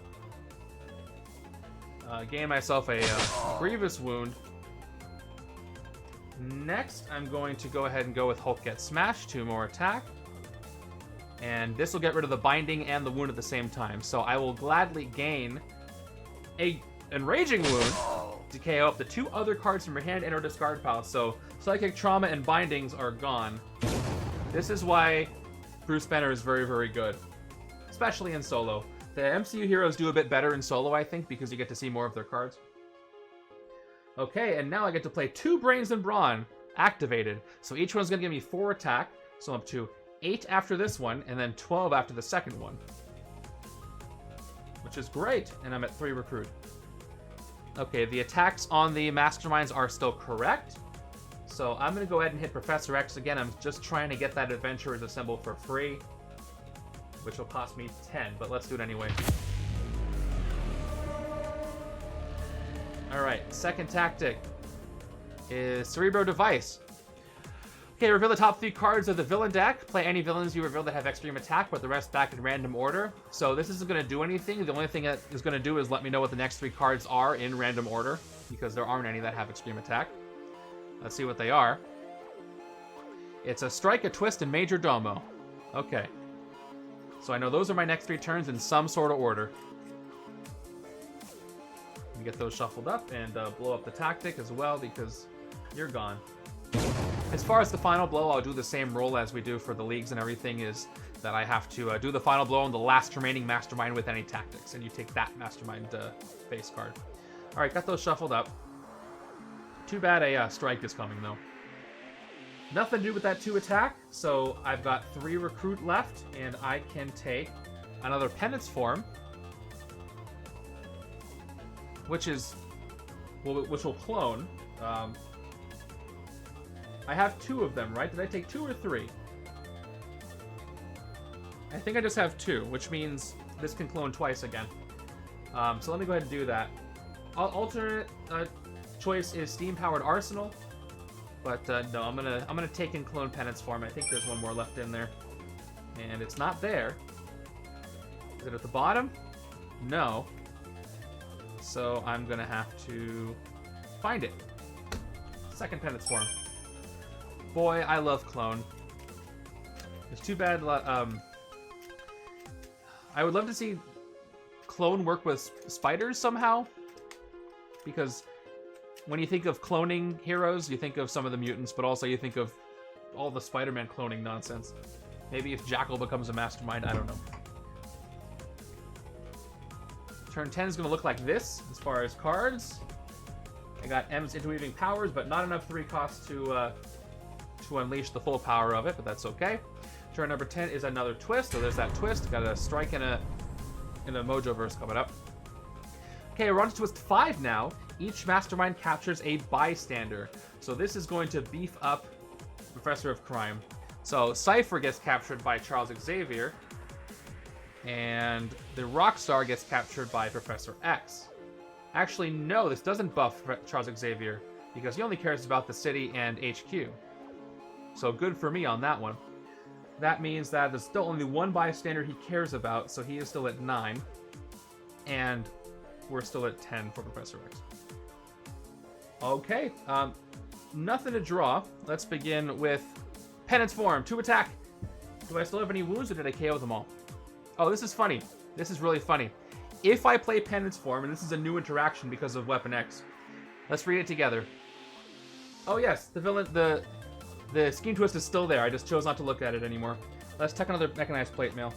Gain myself a Grievous Wound. Next, I'm going to go ahead and go with Hulk Get Smashed, 2 more attack. And this will get rid of the binding and the wound at the same time. So I will gladly gain a Enraging Wound to KO up the 2 other cards from your hand and or discard pile. So Psychic Trauma and Bindings are gone. This is why Bruce Banner is very, very good, especially in solo. The MCU heroes do a bit better in solo, I think, because you get to see more of their cards. Okay, and now I get to play 2 Brains and Brawn activated. So each one's going to give me 4 attack. So I'm up to 8 after this one, and then 12 after the second one. Which is great, and I'm at 3 recruit. Okay, the attacks on the Masterminds are still correct. So I'm going to go ahead and hit Professor X again. I'm just trying to get that Adventurer's Assemble for free, which will cost me 10, but let's do it anyway. Alright, second tactic is Cerebro Device. Okay, reveal the top 3 cards of the villain deck. Play any villains you reveal that have extreme attack, but the rest back in random order. So this isn't going to do anything. The only thing that is going to do is let me know what the next 3 cards are in random order, because there aren't any that have extreme attack. Let's see what they are. It's a Strike, a Twist, and Major Domo. Okay. So I know those are my next 3 turns in some sort of order. Get those shuffled up and blow up the tactic as well, because you're gone. As far as the final blow, I'll do the same roll as we do for the leagues and everything, is that I have to do the final blow on the last remaining Mastermind with any tactics, and you take that Mastermind base card. Alright, got those shuffled up. Too bad a strike is coming, though. Nothing to do with that 2 attack, so I've got 3 recruit left, and I can take another Penance Form, which will clone. I have 2 of them, right? Did I take 2 or 3? I think I just have 2, which means this can clone twice again. So let me go ahead and do that. Alternate choice is Steam-powered Arsenal, but no, I'm gonna take and clone Penance Form. I think there's one more left in there, and it's not there. Is it at the bottom? No. So I'm gonna have to find it. Second Penance Form. Boy, I love clone. It's too bad. I would love to see clone work with spiders somehow, because when you think of cloning heroes, you think of some of the mutants, but also you think of all the Spider-Man cloning nonsense. Maybe if Jackal becomes a Mastermind, I don't know. Turn 10 is going to look like this as far as cards. I got M's Interweaving Powers, but not enough 3 costs to unleash the full power of it, but that's okay. Turn number 10 is another twist, so there's that twist. Got a strike and a Mojoverse coming up. Okay, we're on to twist 5 now. Each Mastermind captures a bystander. So this is going to beef up Professor of Crime. So Cypher gets captured by Charles Xavier, and the Rockstar gets captured by Professor X. Actually, no, this doesn't buff Charles Xavier, because he only cares about the city and HQ. So good for me on that one. That means that there's still only 1 bystander he cares about, so he is still at 9. And we're still at 10 for Professor X. Okay, nothing to draw. Let's begin with Penance Form. 2 attack. Do I still have any wounds or did I KO them all? Oh, this is funny. This is really funny. If I play Penance Form, and this is a new interaction because of Weapon X, let's read it together. Oh yes, the villain, the Scheme Twist is still there. I just chose not to look at it anymore. Let's take another mechanized plate mail.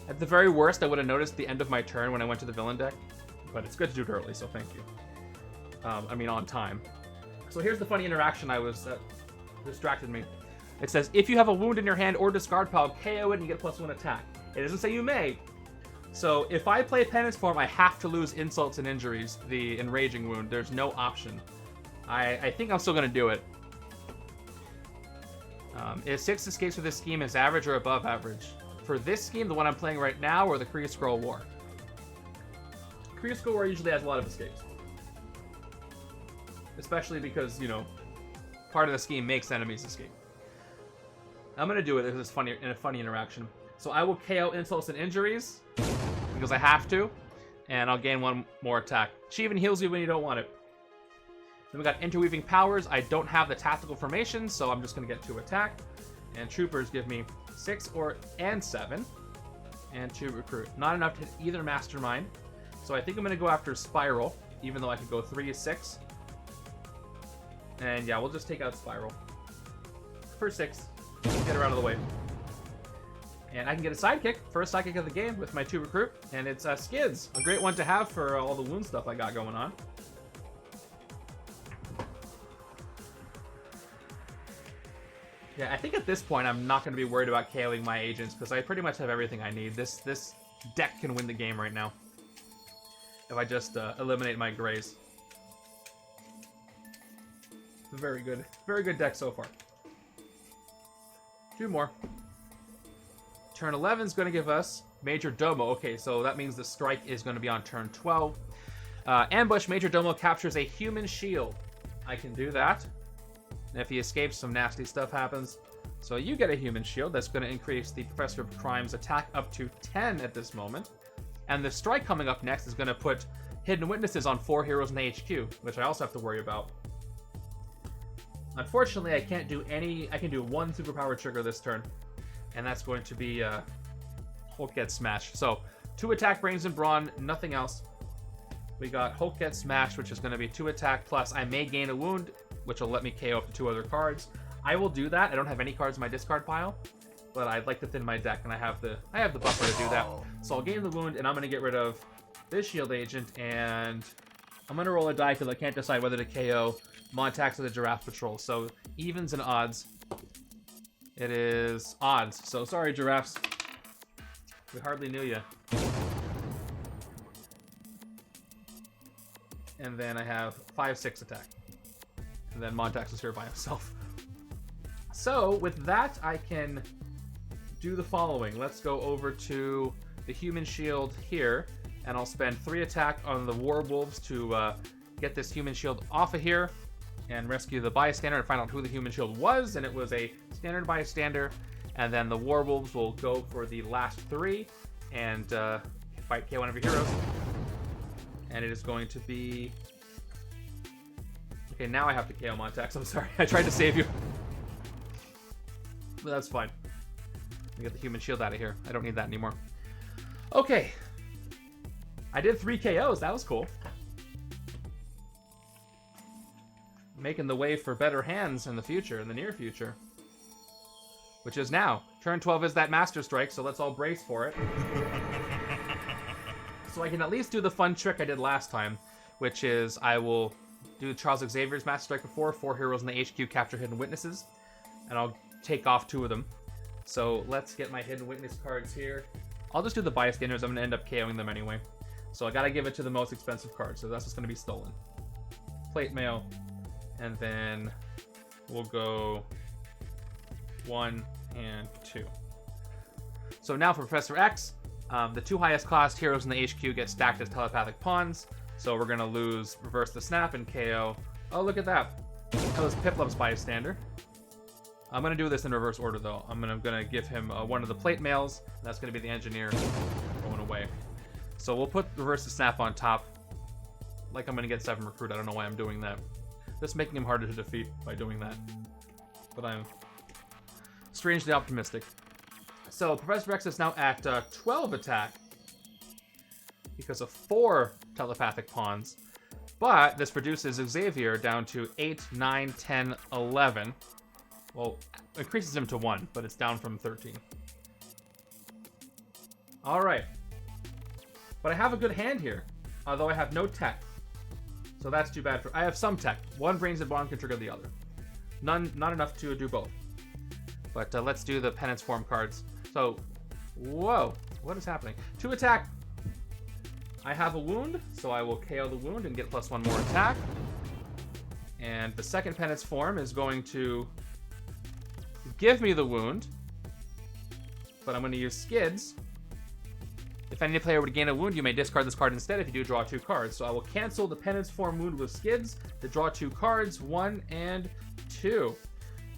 At the very worst, I would have noticed the end of my turn when I went to the villain deck, but it's good to do it early, so thank you. I mean, on time. So here's the funny interaction that distracted me. It says, if you have a wound in your hand or discard pile, KO it and you get +1 attack. It doesn't say you may. So if I play Penance Form, I have to lose insults and injuries, the enraging wound. There's no option. I think I'm still going to do it. If 6 escapes for this scheme is average or above average. For this scheme, the one I'm playing right now, or the Kree Skrull War? Kree Skrull War usually has a lot of escapes. Especially because, you know, part of the scheme makes enemies escape. I'm going to do it because it's funny, in a funny interaction. So I will KO insults and injuries, because I have to, and I'll gain 1 more attack. She even heals you when you don't want it. Then we got Interweaving Powers. I don't have the tactical formation, so I'm just going to get 2 attack. And Troopers give me 6 and 7. And 2 recruit. Not enough to hit either Mastermind. So I think I'm going to go after Spiral, even though I could go 3 to 6. And yeah, we'll just take out Spiral. For 6. Get her out of the way. And I can get a sidekick, first sidekick of the game with my 2 recruit. And it's Skids, a great one to have for all the wound stuff I got going on. Yeah, I think at this point I'm not going to be worried about KOing my agents because I pretty much have everything I need. This deck can win the game right now if I just eliminate my grays. Very good deck so far. 2 more. Turn 11 is going to give us Major Domo. Okay, so that means the strike is going to be on turn 12. Ambush, Major Domo captures a human shield. I can do that. And if he escapes, some nasty stuff happens. So you get a human shield. That's going to increase the Professor of Crime's attack up to 10 at this moment. And the strike coming up next is going to put Hidden Witnesses on 4 heroes in the HQ, which I also have to worry about. Unfortunately, I can't do any... I can do 1 superpower trigger this turn. And that's going to be Hulk Gets Smashed. So, 2 attack, Brains and Brawn, nothing else. We got Hulk Gets Smashed, which is going to be 2 attack, plus I may gain a wound, which will let me KO up to 2 other cards. I will do that. I don't have any cards in my discard pile, but I'd like to thin my deck, and I have the buffer to do that. So I'll gain the wound, and I'm going to get rid of this shield agent, and I'm going to roll a die because I can't decide whether to KO Montax or the Giraffe Patrol. So evens and odds. It is odds. So sorry, Giraffes. We hardly knew you. And then I have 5/6 attack. And then Montax is here by himself. So with that, I can do the following. Let's go over to the human shield here, and I'll spend 3 attack on the Warwolves to get this human shield off of here and rescue the bystander and find out who the human shield was, and it was a standard bystander. And then the Warwolves will go for the last 3 and fight KO one of your heroes. And it is going to be... Okay, now I have to KO Montax. I'm sorry. I tried to save you. But that's fine. Let me get the human shield out of here. I don't need that anymore. Okay. I did 3 KOs. That was cool. Making the way for better hands in the future, in the near future. Which is now. Turn 12 is that Master Strike, so let's all brace for it. So I can at least do the fun trick I did last time, which is I will do Charles Xavier's Master Strike before, 4 heroes in the HQ capture Hidden Witnesses, and I'll take off 2 of them. So let's get my Hidden Witness cards here. I'll just do the bystanders. I'm going to end up KOing them anyway. So I got to give it to the most expensive card, so that's just going to be stolen. Plate mail, and then we'll go 1 and 2. So now for Professor X, the 2 highest cost heroes in the HQ get stacked as telepathic pawns. So we're going to lose Reverse the Snap and KO. Oh, look at that. That was Piplup's bystander. I'm going to do this in reverse order, though. I'm going to give him one of the plate mails. That's going to be the engineer going away. So we'll put Reverse the Snap on top. like I'm going to get 7 recruit. I don't know why I'm doing that. Just making him harder to defeat by doing that. But I'm strangely optimistic. So Professor X is now at 12 attack because of 4 telepathic pawns. But this reduces Xavier down to 8, 9, 10, 11. Well, increases him to 1, but it's down from 13. Alright. But I have a good hand here, although I have no tech. So that's too bad for... I have some tech. One Brains and Bond can trigger the other. Not enough to do both. But let's do the Penance Form cards. So, whoa. What is happening? 2 attack. I have a wound, so I will KO the wound and get +1 more attack. And the second Penance Form is going to give me the wound. But I'm going to use Skids. If any player would gain a wound, you may discard this card instead if you do draw 2 cards. So I will cancel the Penance Form wound with Skids to draw 2 cards, 1 and 2.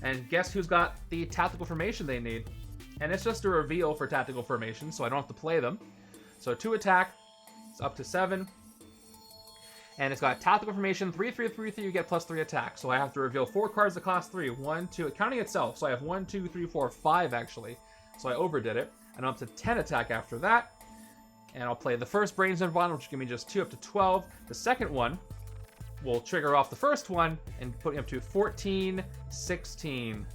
And guess who's got the tactical formation they need? And it's just a reveal for tactical formation, so I don't have to play them. So 2 attack, it's up to 7. And it's got tactical formation, 3, 3, 3, 3, you get +3 attack. So I have to reveal 4 cards that cost 3. 1, 2, counting itself. So I have 1, 2, 3, 4, 5 actually. So I overdid it. And I'm up to 10 attack after that. And I'll play the first Brains and Bond, which will give me just 2 up to 12. The second one will trigger off the first one and put me up to 14, 16.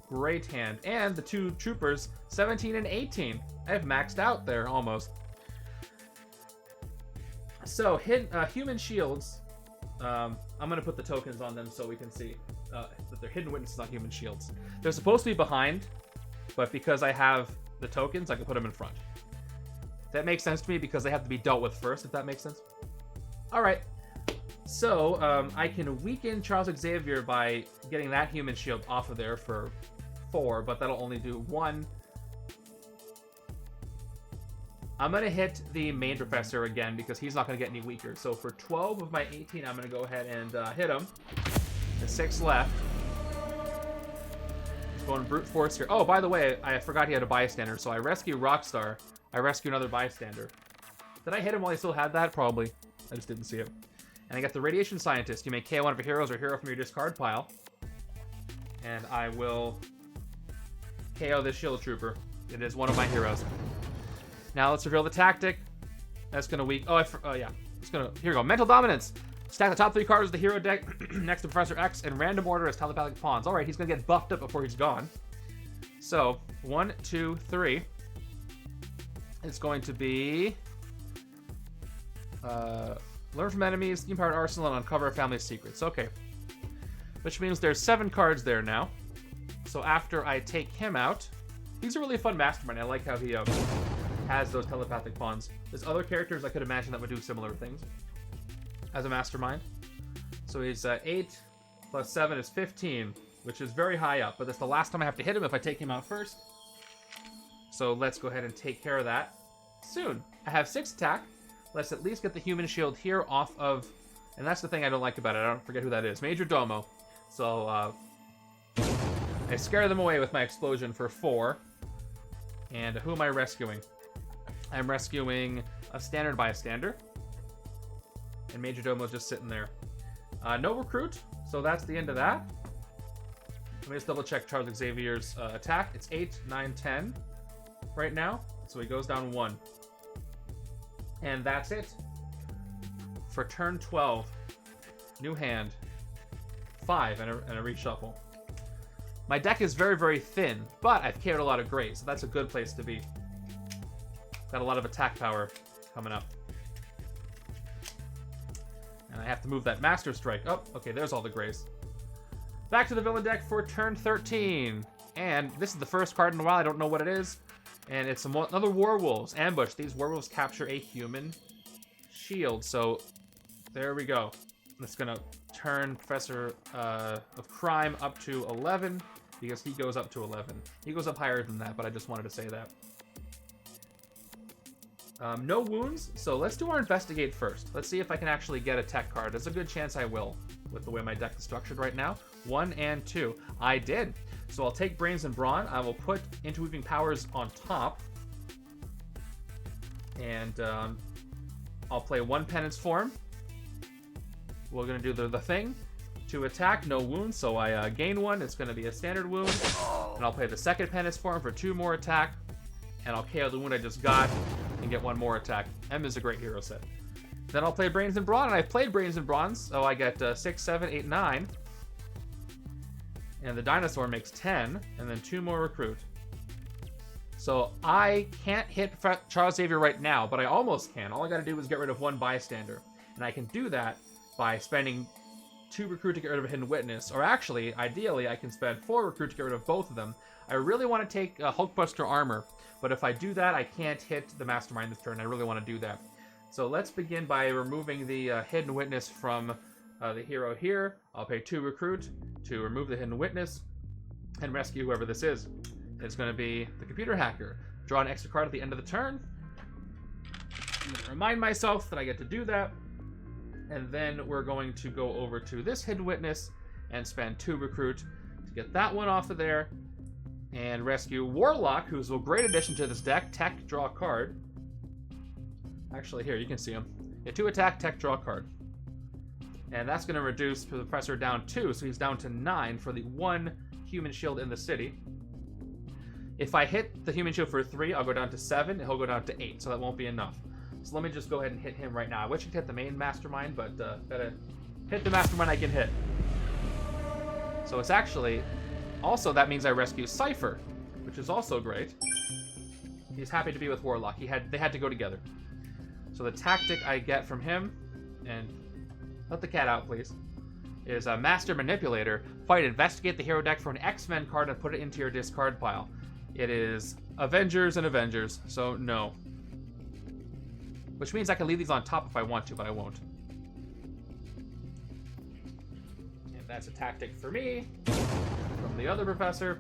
Great hand. And the 2 troopers, 17 and 18. I have maxed out there almost. So, human shields. I'm going to put the tokens on them so we can see that they're hidden witnesses, not human shields. They're supposed to be behind, but because I have the tokens, I can put them in front. That makes sense to me because they have to be dealt with first, if that makes sense. Alright. So, I can weaken Charles Xavier by getting that human shield off of there for 4, but that'll only do 1. I'm going to hit the main professor again because he's not going to get any weaker. So for 12 of my 18, I'm going to go ahead and hit him. There's 6 left. He's going brute force here. Oh, by the way, I forgot he had a bystander, so I rescue Rockstar. I rescue another bystander. Did I hit him while he still had that? Probably. I just didn't see it. And I got the Radiation Scientist. You may KO one of your heroes or hero from your discard pile. And I will KO this Shield Trooper. It is one of my heroes. Now let's reveal the tactic. That's going to weak... Oh, yeah. It's going to... Here we go. Mental Dominance. Stack the top 3 cards of the hero deck next to Professor X in random order as telepathic pawns. Alright, he's going to get buffed up before he's gone. So, 1, 2, 3... It's going to be learn from enemies, steam-powered arsenal, and uncover a family's secrets. Okay. Which means there's 7 cards there now. So after I take him out, he's a really fun mastermind. I like how he has those telepathic pawns. There's other characters I could imagine that would do similar things as a mastermind. So he's 8 plus 7 is 15, which is very high up. But that's the last time I have to hit him if I take him out first. So let's go ahead and take care of that soon. I have 6 attack. Let's at least get the human shield here off of... And that's the thing I don't like about it. I don't forget who that is. Major Domo. So, I scare them away with my explosion for 4. And who am I rescuing? I'm rescuing a standard bystander. And Major Domo's just sitting there. No recruit. So that's the end of that. Let me just double check Charles Xavier's attack. It's 8, 9, 10. Right now, so he goes down 1. And that's it. For turn 12, new hand, 5, and a reshuffle. My deck is very, very thin, but I've KO'd a lot of greys, so that's a good place to be. Got a lot of attack power coming up. And I have to move that Master Strike. Oh, okay, there's all the greys. Back to the villain deck for turn 13. And this is the first card in a while, I don't know what it is. And it's another Werewolves. Ambush. These Werewolves capture a human shield. So, there we go. It's going to turn Professor of Crime up to 11. Because he goes up to 11. He goes up higher than that, but I just wanted to say that. No wounds. So, let's do our Investigate first. Let's see if I can actually get a tech card. There's a good chance I will, with the way my deck is structured right now. 1 and 2. I did. So I'll take Brains and Brawn. I will put Interweaving Powers on top. And I'll play 1 Penance Form. we're going to do the thing. 2 attack, no wounds, so I gain 1. It's going to be a standard wound. And I'll play the second penance for him for 2 more attack. And I'll KO the wound I just got and get 1 more attack. M is a great hero set. Then I'll play Brains and Brawn, and I've played Brains and Brawn, so I get 6, 7, 8, 9. And the dinosaur makes 10, and then 2 more recruit. So I can't hit Charles Xavier right now, but I almost can. All I gotta do is get rid of 1 bystander. And I can do that by spending 2 recruit to get rid of a hidden witness. Or actually, ideally, I can spend 4 recruit to get rid of both of them. I really want to take Hulkbuster armor, but if I do that, I can't hit the Mastermind this turn. I really want to do that. So let's begin by removing the hidden witness from the hero here. I'll pay 2 recruit to remove the hidden witness and rescue whoever this is. It's going to be the computer hacker. Draw an extra card at the end of the turn. I'm going to remind myself that I get to do that. And then we're going to go over to this hidden witness and spend 2 recruit to get that one off of there. And rescue Warlock, who's a great addition to this deck. Tech, draw a card. Actually, here, you can see him. Yeah, 2 attack, tech, draw a card. And that's going to reduce the Professor down 2, so he's down to 9 for the 1 human shield in the city. If I hit the human shield for 3, I'll go down to 7, and he'll go down to 8, so that won't be enough. So let me just go ahead and hit him right now. I wish I could hit the main Mastermind, but gotta hit the Mastermind I can hit. So it's actually... Also, that means I rescue Cypher, which is also great. He's happy to be with Warlock. They had to go together. So the tactic I get from him, and let the cat out, please, is a Master Manipulator. Fight, investigate the hero deck for an Xmen card and put it into your discard pile. It is Avengers and Avengers, so no. Which means I can leave these on top if I want to, but I won't. And that's a tactic for me from the other professor.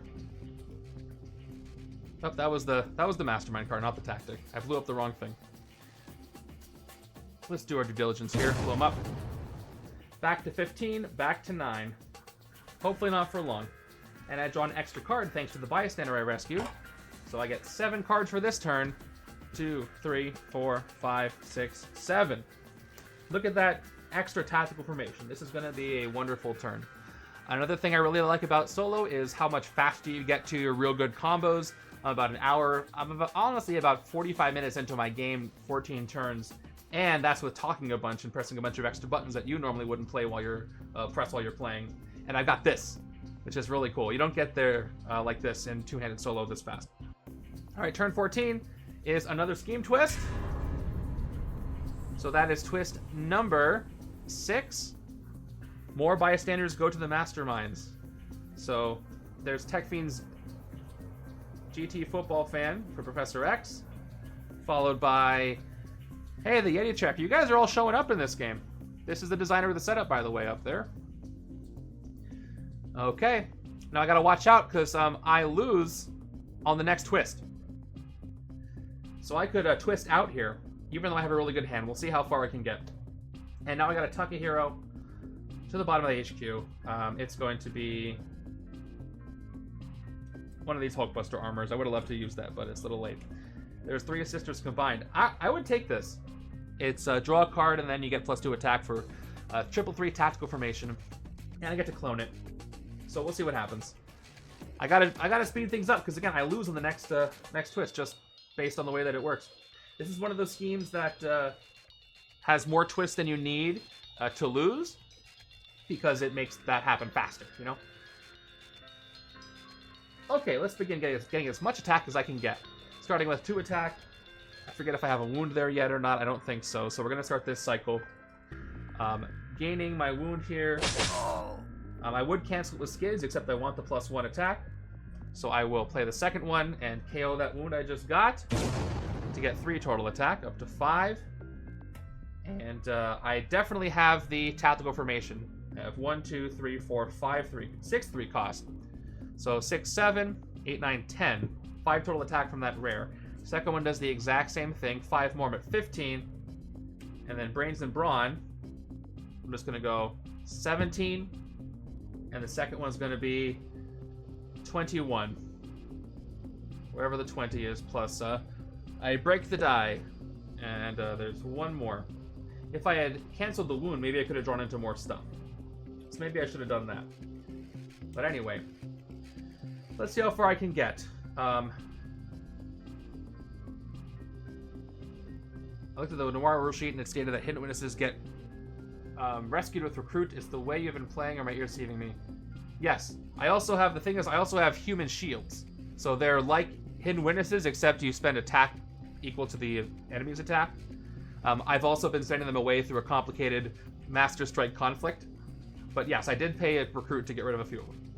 Oh, that was the Mastermind card, not the tactic. I blew up the wrong thing. Let's do our due diligence here. Blow them up. Back to 15, back to 9. Hopefully not for long. And I draw an extra card thanks to the bystander I rescued. So I get 7 cards for this turn. 2, 3, 4, 5, 6, 7. Look at that extra tactical formation. This is going to be a wonderful turn. Another thing I really like about solo is how much faster you get to your real good combos. I'm about an hour. I'm honestly about 45 minutes into my game, 14 turns. And that's with talking a bunch and pressing a bunch of extra buttons that you normally wouldn't play while you're press while you're playing. And I've got this, which is really cool. You don't get there like this in two-handed solo this fast. All right, turn 14 is another scheme twist. So that is twist number 6. More bystanders go to the Masterminds. So there's TechFiend's GT football fan for Professor X, followed by, hey, the Yeti Check. You guys are all showing up in this game. This is the designer of the setup, by the way, up there. Okay. Now I gotta watch out, because I lose on the next twist. So I could twist out here, even though I have a really good hand. We'll see how far I can get. And now I gotta tuck a hero to the bottom of the HQ. It's going to be one of these Hulkbuster armors. I would have loved to use that, but it's a little late. There's 3 assisters combined. I would take this. It's draw a card, and then you get +2 attack for 3/3 tactical formation, and I get to clone it. So we'll see what happens. I gotta speed things up, because again, I lose on the next twist just based on the way that it works. This is one of those schemes that has more twists than you need to lose, because it makes that happen faster, you know? Okay, let's begin getting as much attack as I can get. Starting with 2 attack. I forget if I have a wound there yet or not. I don't think so. So we're going to start this cycle. Gaining my wound here. I would cancel it with skids, except I want the +1 attack. So I will play the second one and KO that wound I just got to get 3 total attack, up to 5. And I definitely have the tactical formation. I have 1, 2, 3, 4, 5, 3, 6 3 cost. So 6, 7, 8, 9, 10. 5 total attack from that rare. Second one does the exact same thing. 5 more, but 15. And then Brains and Brawn. I'm just going to go 17. And the second one's going to be 21. Wherever the 20 is, plus I break the die. And there's one more. if I had canceled the wound, maybe I could have drawn into more stuff. So maybe I should have done that. But anyway, let's see how far I can get. I looked at the Noir rule sheet and it stated that hidden witnesses get rescued with recruit. It's the way you've been playing, or my ears deceiving me? Yes. I also have, the thing is, I also have human shields. So they're like hidden witnesses, except you spend attack equal to the enemy's attack. I've also been sending them away through a complicated Master Strike conflict. But yes, I did pay a recruit to get rid of a few of them.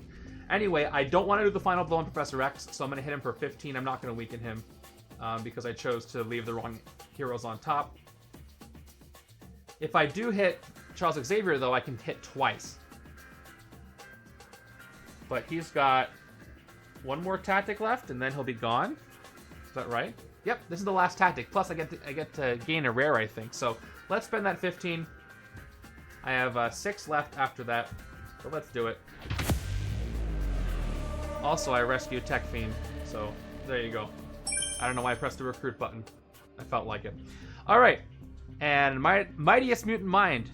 Anyway, I don't want to do the final blow on Professor X, so I'm going to hit him for 15. I'm not going to weaken him because I chose to leave the wrong heroes on top. If I do hit Charles Xavier, though, I can hit twice. But he's got one more tactic left, and then he'll be gone. Is that right? Yep, this is the last tactic. Plus, I get to gain a rare, I think. So let's spend that 15. I have 6 left after that, so let's do it. Also, I rescued Tech Fiend, so there you go. I don't know why I pressed the recruit button. I felt like it. All right, and my Mightiest Mutant Mind.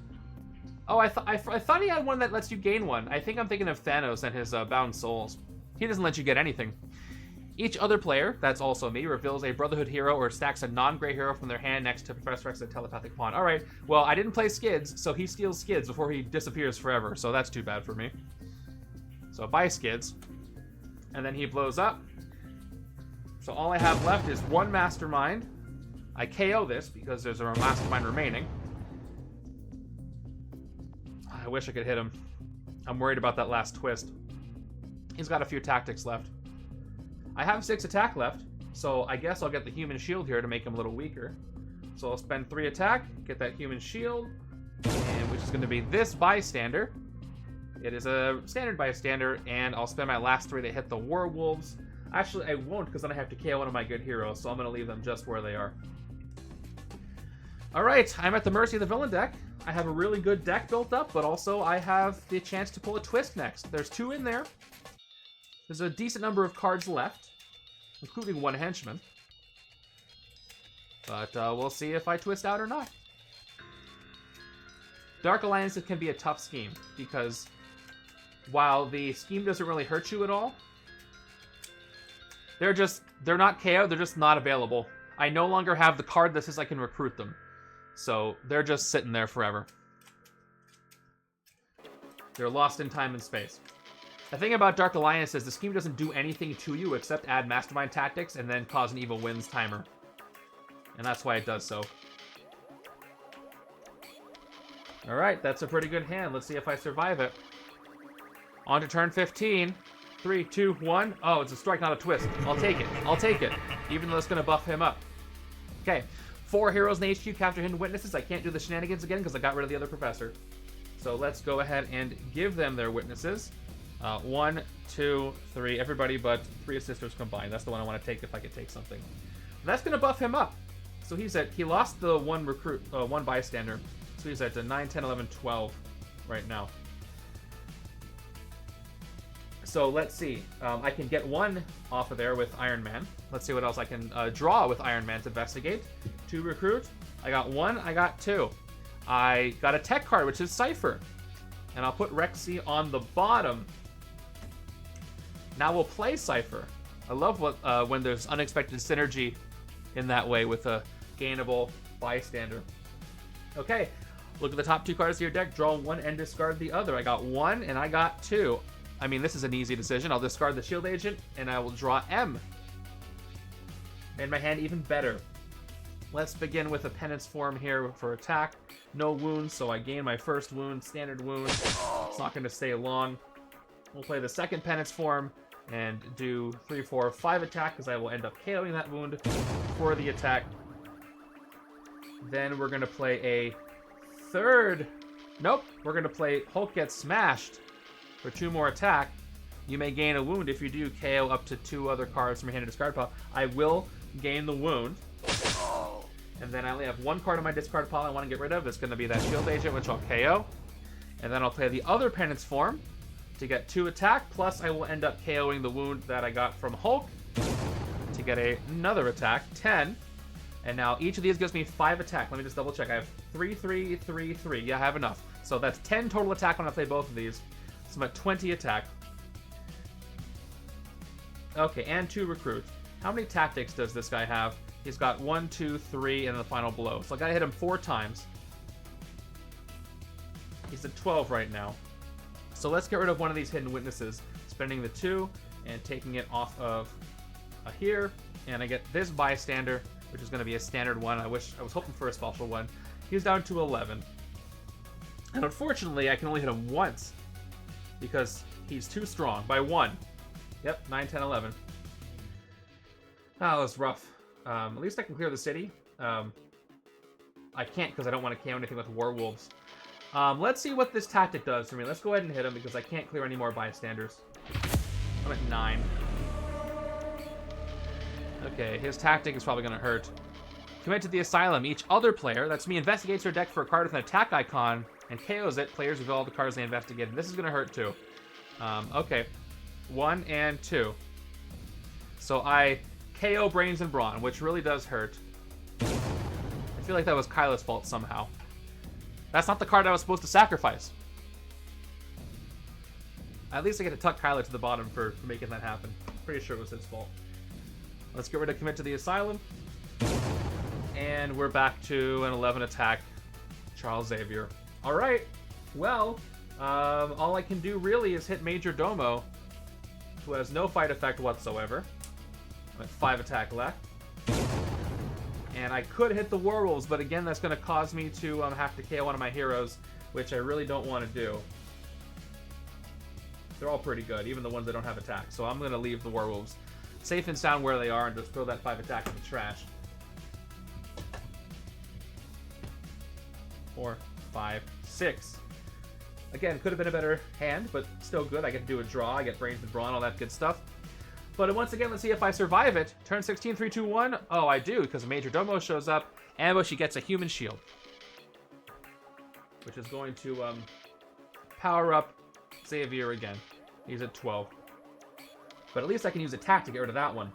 Oh, I thought he had one that lets you gain one. I think I'm thinking of Thanos and his Bound Souls. He doesn't let you get anything. Each other player, that's also me, reveals a Brotherhood hero or stacks a non-gray hero from their hand next to Professor X's telepathic pawn. All right, well, I didn't play Skids, so he steals Skids before he disappears forever, so that's too bad for me. So buy Skids, and then he blows up. So all I have left is one Mastermind. I KO this because there's a Mastermind remaining. I wish I could hit him. I'm worried about that last twist. He's got a few tactics left. I have 6 attack left, so I guess I'll get the human shield here to make him a little weaker. So I'll spend 3 attack, get that human shield, and which is going to be this bystander. It is a standard bystander, and I'll spend my last 3 to hit the werewolves. Actually, I won't, because then I have to KO one of my good heroes, so I'm going to leave them just where they are. Alright, I'm at the mercy of the villain deck. I have a really good deck built up, but also I have the chance to pull a twist next. There's 2 in there. There's a decent number of cards left, including 1 henchman. But we'll see if I twist out or not. Dark Alliances can be a tough scheme, because while the scheme doesn't really hurt you at all, they're not KO, they're just not available. I no longer have the card that says I can recruit them. So they're just sitting there forever. They're lost in time and space. The thing about Dark Alliance is the scheme doesn't do anything to you except add Mastermind tactics and then cause an evil wins timer. And that's why it does so. Alright, that's a pretty good hand. Let's see if I survive it. On to turn 15. 3, 2, 1. Oh, it's a strike, not a twist. I'll take it. I'll take it. Even though it's going to buff him up. Okay. 4 heroes in HQ capture hidden witnesses. I can't do the shenanigans again because I got rid of the other professor. So let's go ahead and give them their witnesses. 1, 2, 3. Everybody but 3 sisters combined. That's the one I want to take if I could take something. That's going to buff him up. So he lost the 1 recruit, 1 bystander. So he's at 9, 10, 11, 12 right now. So let's see. I can get 1 off of there with Iron Man. Let's see what else I can draw with Iron Man to investigate. 2 recruit. I got 1. I got 2. I got a tech card, which is Cypher. And I'll put Rexy on the bottom. Now we'll play Cypher. I love when there's unexpected synergy in that way with a gainable bystander. Okay, look at the top 2 cards of your deck. Draw 1 and discard the other. I got 1 and I got 2. I mean, this is an easy decision. I'll discard the Shield Agent and I will draw M. Made my hand even better. Let's begin with a Penance form here for attack. No wounds, so I gain my first wound, standard wound. It's not going to stay long. We'll play the second Penance form and do 3, 4, 5 attack because I will end up KOing that wound for the attack. Then we're going to play a third... Nope, we're going to play Hulk Gets Smashed for 2 more attack. You may gain a wound if you do KO up to 2 other cards from your hand to discard pile. I will gain the wound. And then I only have 1 card in my discard pile I want to get rid of. It's going to be that Shield Agent, which I'll KO. And then I'll play the other Penance form to get 2 attack. Plus, I will end up KOing the wound that I got from Hulk to get another attack, 10. And now each of these gives me 5 attack. Let me just double check. I have 3, 3, 3, 3. Yeah, I have enough. So that's 10 total attack when I play both of these. So I'm at 20 attack. Okay, and 2 recruit. How many tactics does this guy have? He's got 1, 2, 3, and the final blow. So I gotta hit him 4 times. He's at 12 right now. So let's get rid of one of these hidden witnesses. Spending the 2 and taking it off of here. And I get this bystander, which is going to be a standard one. I was hoping for a special one. He's down to 11. And unfortunately, I can only hit him once because he's too strong by 1. Yep, 9, 10, 11. Oh, that was rough. At least I can clear the city. I can't because I don't want to KO anything with werewolves. Let's see what this tactic does for me. Let's go ahead and hit him because I can't clear any more bystanders. I'm at 9. Okay, his tactic is probably going to hurt. Commit to the asylum. Each other player, that's me, investigates their deck for a card with an attack icon and KOs it. Players reveal all the cards they investigated. This is going to hurt too. Okay. 1 and 2. So I KO Brains and Brawn, which really does hurt. I feel like that was Kyla's fault somehow. That's not the card I was supposed to sacrifice. At least I get to tuck Kyla to the bottom for making that happen. Pretty sure it was his fault. Let's get rid of Commit to the Asylum. And we're back to an 11 attack Charles Xavier. Alright, well, all I can do really is hit Major Domo, who has no fight effect whatsoever. I'm at 5 attack left. And I could hit the werewolves, but again, that's going to cause me to have to KO one of my heroes, which I really don't want to do. They're all pretty good, even the ones that don't have attack. So I'm going to leave the werewolves safe and sound where they are and just throw that 5 attack in the trash. 4, 5, 6. Again, could have been a better hand, but still good. I get to do a draw, I get Brains and Brawn, all that good stuff. But once again, let's see if I survive it. Turn 16, 3, 2, 1. Oh, I do, because Major Domo shows up. Ambush, he gets a human shield, which is going to power up Xavier again. He's at 12. But at least I can use attack to get rid of that one.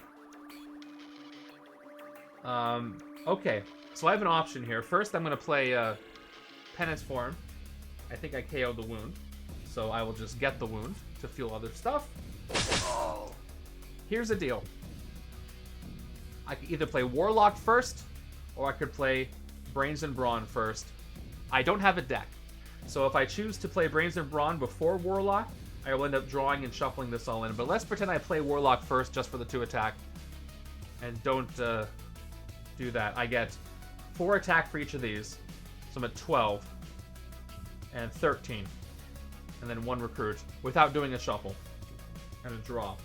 Okay, so I have an option here. First, I'm going to play Penance Form. I think I KO'd the wound, so I will just get the wound to fuel other stuff. Oh. Here's the deal. I could either play Warlock first, or I could play Brains and Brawn first. I don't have a deck, so if I choose to play Brains and Brawn before Warlock, I will end up drawing and shuffling this all in. But let's pretend I play Warlock first just for the 2 attack, and don't do that. I get 4 attack for each of these, so I'm at 12 and 13, and then 1 recruit without doing a shuffle and a draw.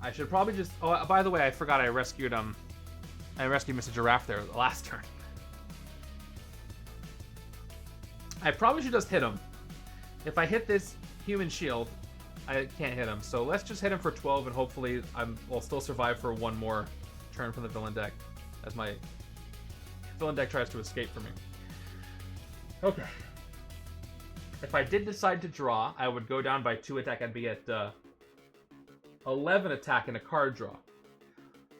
I should probably just... Oh, by the way, I forgot I rescued Mr. Giraffe there the last turn. I probably should just hit him. If I hit this human shield, I can't hit him. So let's just hit him for 12, and hopefully I'll still survive for 1 more turn from the villain deck, as my villain deck tries to escape from me. Okay. If I did decide to draw, I would go down by 2 attack. I'd be at 11 attack in a card draw.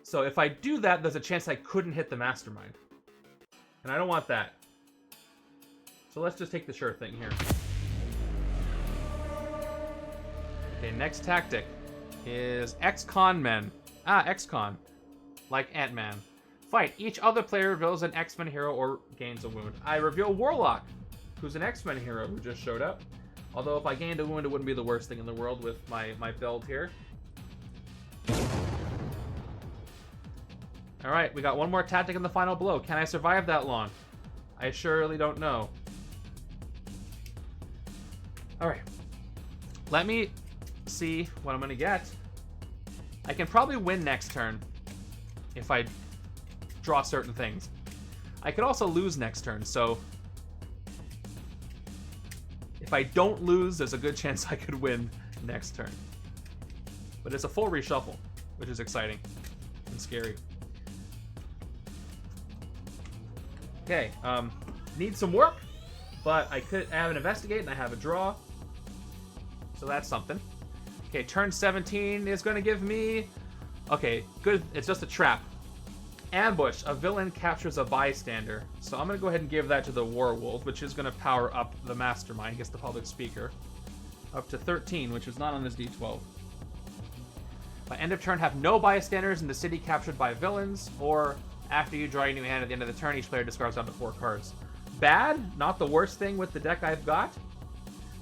So if I do that, there's a chance I couldn't hit the Mastermind. And I don't want that. So let's just take the sure thing here. Okay, next tactic is X-Con-Men. X-Con. Like Ant-Man. Fight. Each other player reveals an X-Men hero or gains a wound. I reveal Warlock, who's an X-Men hero who just showed up. Although if I gained a wound, it wouldn't be the worst thing in the world with my build here. Alright, we got 1 more tactic in the final blow. Can I survive that long? I surely don't know. Alright. Let me see what I'm going to get. I can probably win next turn if I draw certain things. I could also lose next turn, so if I don't lose, there's a good chance I could win next turn. But it's a full reshuffle, which is exciting and scary. Okay, need some work, but I have an investigate and I have a draw, so that's something. Okay, turn 17 is going to give me... Okay, good. It's just a trap. Ambush. A villain captures a bystander. So I'm going to go ahead and give that to the Werewolf, which is going to power up the Mastermind, gets the public speaker. Up to 13, which is not on this D12. By end of turn, have no bystanders in the city captured by villains, or after you draw your new hand at the end of the turn, each player discards down to 4 cards. Bad, not the worst thing with the deck I've got,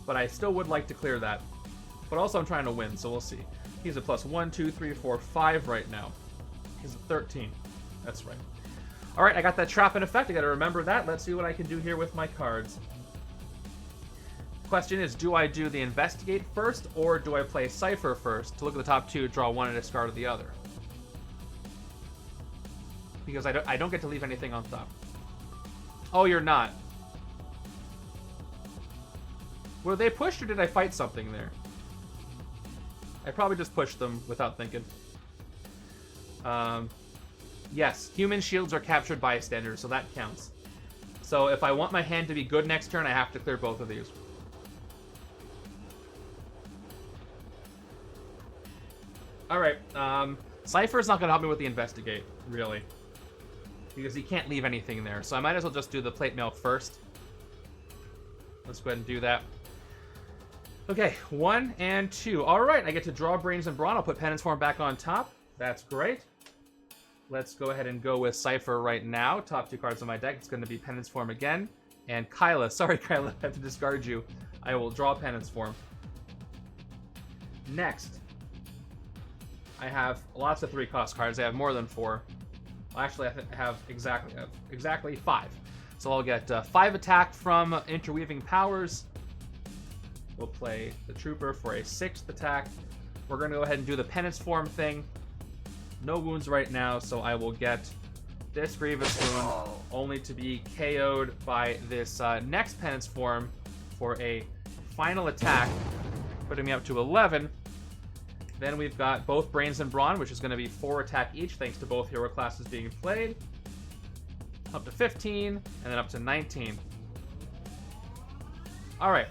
but I still would like to clear that. But also I'm trying to win, so we'll see. He's a plus 1, 2, 3, 4, 5 right now. He's a 13. That's right. Alright, I got that trap in effect. I gotta remember that. Let's see what I can do here with my cards. Question is, do I do the Investigate first, or do I play Cipher first to look at the top 2, draw 1, and discard the other? Because I don't get to leave anything on top. Oh, you're not. Were they pushed, or did I fight something there? I probably just pushed them without thinking. Yes, human shields are captured bystanders, so that counts. So if I want my hand to be good next turn, I have to clear both of these. Alright, Cypher's not going to help me with the Investigate, really. Because he can't leave anything there, so I might as well just do the Plate Mail first. Let's go ahead and do that. Okay, 1 and 2. Alright, I get to draw Brains and Brawn. I'll put Penance Form back on top. That's great. Let's go ahead and go with Cipher right now. Top 2 cards on my deck. It's going to be Penance Form again. And Kyla. Sorry, Kyla, I have to discard you. I will draw Penance Form. Next, I have lots of 3-cost cards. I have more than 4. Well, actually, I have exactly 5. So I'll get 5 attack from Interweaving Powers. We'll play the Trooper for a 6th attack. We're going to go ahead and do the Penance Form thing. No wounds right now, so I will get this Grievous Wound, only to be KO'd by this next Penance Form for a final attack, putting me up to 11. Then we've got both Brains and Brawn, which is going to be 4 attack each, thanks to both hero classes being played. Up to 15, and then up to 19. Alright.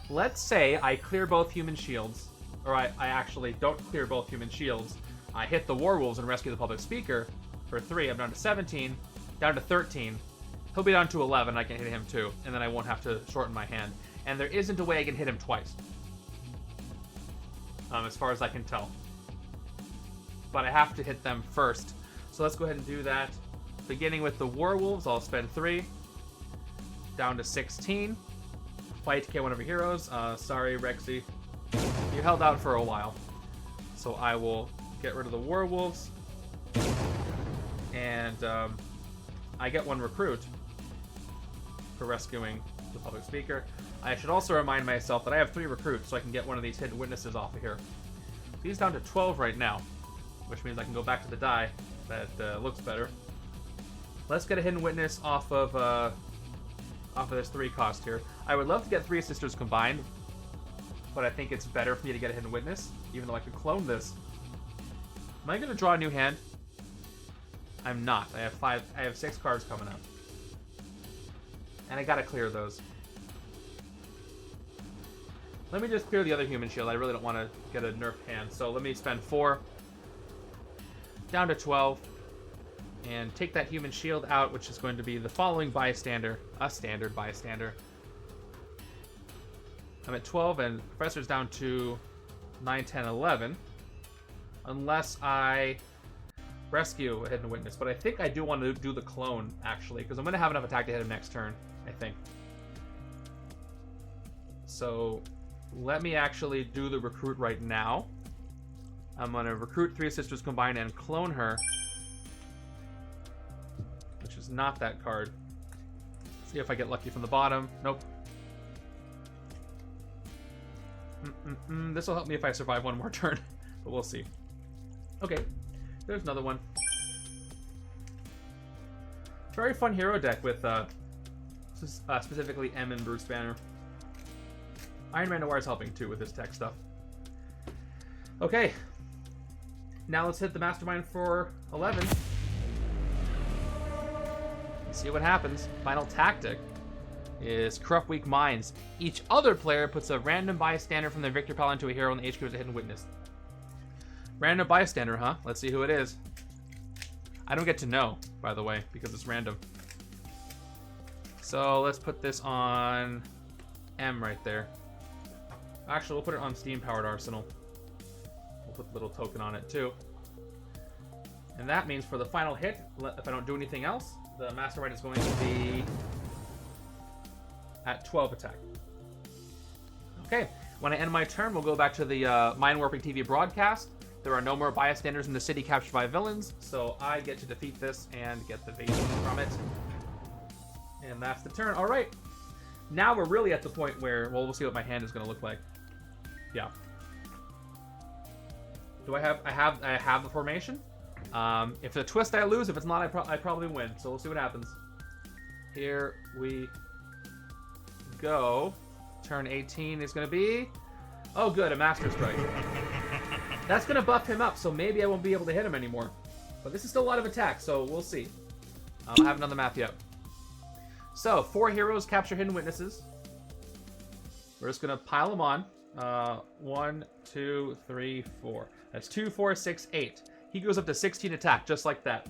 Let's say I clear both human shields, or I actually don't clear both human shields. I hit the Werewolves and rescue the public speaker for 3. I'm down to 17, down to 13. He'll be down to 11, I can hit him too, and then I won't have to shorten my hand. And there isn't a way I can hit him twice. As far as I can tell. But I have to hit them first. So let's go ahead and do that. Beginning with the Werewolves, I'll spend 3. Down to 16. Fight to kill one of your heroes. Sorry, Rexy. You held out for a while. So I will get rid of the Werewolves. And I get 1 recruit for rescuing the public speaker. I should also remind myself that I have 3 recruits, so I can get one of these hidden witnesses off of here. He's down to 12 right now, which means I can go back to the die. That looks better. Let's get a hidden witness off of this 3-cost here. I would love to get 3 sisters combined, but I think it's better for me to get a hidden witness, even though I could clone this. Am I going to draw a new hand? I'm not. I have 6 cards coming up, and I gotta clear those. Let me just clear the other human shield. I really don't want to get a nerfed hand. So let me spend 4. Down to 12. And take that human shield out, which is going to be the following bystander. A standard bystander. I'm at 12, and Professor's down to 9, 10, 11. Unless I rescue a hidden witness. But I think I do want to do the clone, actually, because I'm going to have enough attack to hit him next turn, I think. So let me actually do the recruit right now. I'm going to recruit 3 sisters combined and clone her, which is not that card. See if I get lucky from the bottom. Nope. This will help me if I survive 1 more turn, but we'll see. Okay, there's another one. Very fun hero deck with specifically M and Bruce Banner. Iron Man Noir is helping too with this tech stuff. Okay, now let's hit the Mastermind for 11. Let's see what happens. Final tactic is Corrupt Weak Minds. Each other player puts a random bystander from their victor pile into a hero, and the HQ is a hidden witness. Random bystander, huh? Let's see who it is. I don't get to know, by the way, because it's random. So let's put this on M right there. Actually, we'll put it on steam-powered arsenal. We'll put the little token on it, too. And that means for the final hit, if I don't do anything else, the Mastermind is going to be at 12 attack. Okay, when I end my turn, we'll go back to the Mind Warping TV broadcast. There are no more bystanders in the city captured by villains, so I get to defeat this and get the evasion from it. And that's the turn. All right. Now we're really at the point where, well, we'll see what my hand is going to look like. Yeah. Do I have the formation? If it's a twist, I lose. If it's not, I probably win. So we'll see what happens. Here we go. Turn 18 is going to be... Oh, good, a Master Strike. That's going to buff him up, so maybe I won't be able to hit him anymore. But this is still a lot of attack, so we'll see. I haven't done the math yet. So, 4 heroes capture hidden witnesses. We're just going to pile them on. 1, 2, 3, 4. That's 2, 4, 6, 8. He goes up to 16 attack, just like that.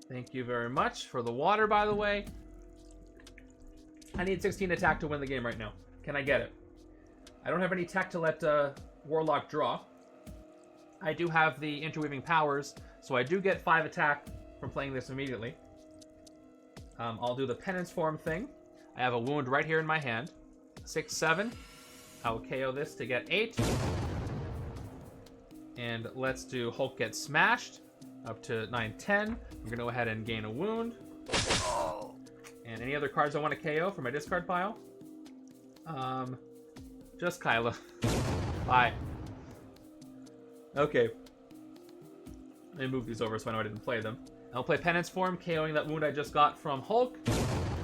Thank you very much for the water, by the way. I need 16 attack to win the game right now. Can I get it? I don't have any tech to let Warlock draw. I do have the interweaving powers, so I do get 5 attack from playing this immediately. I'll do the penance form thing. I have a wound right here in my hand. 6, 7. I'll KO this to get 8. And let's do Hulk Gets Smashed up to 9, 10. I'm going to go ahead and gain a wound. And any other cards I want to KO from my discard pile? Just Kyla. Bye. Okay. Let me move these over so I know I didn't play them. I'll play Penance Form, KOing that wound I just got from Hulk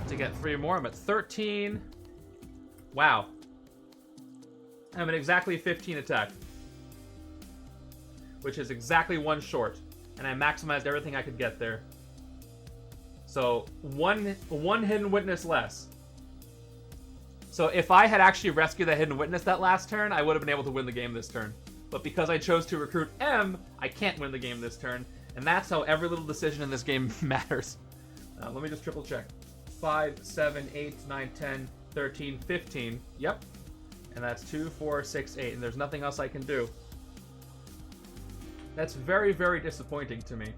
to get 3 more. I'm at 13. Wow. I'm at exactly 15 attack, which is exactly 1 short. And I maximized everything I could get there. So, one hidden witness less. So if I had actually rescued that hidden witness that last turn, I would have been able to win the game this turn. But because I chose to recruit M, I can't win the game this turn. And that's how every little decision in this game matters. Let me just triple check. 5, 7, 8, 9, 10, 13, 15. Yep. And that's 2, 4, 6, 8. And there's nothing else I can do. That's very, very disappointing to me.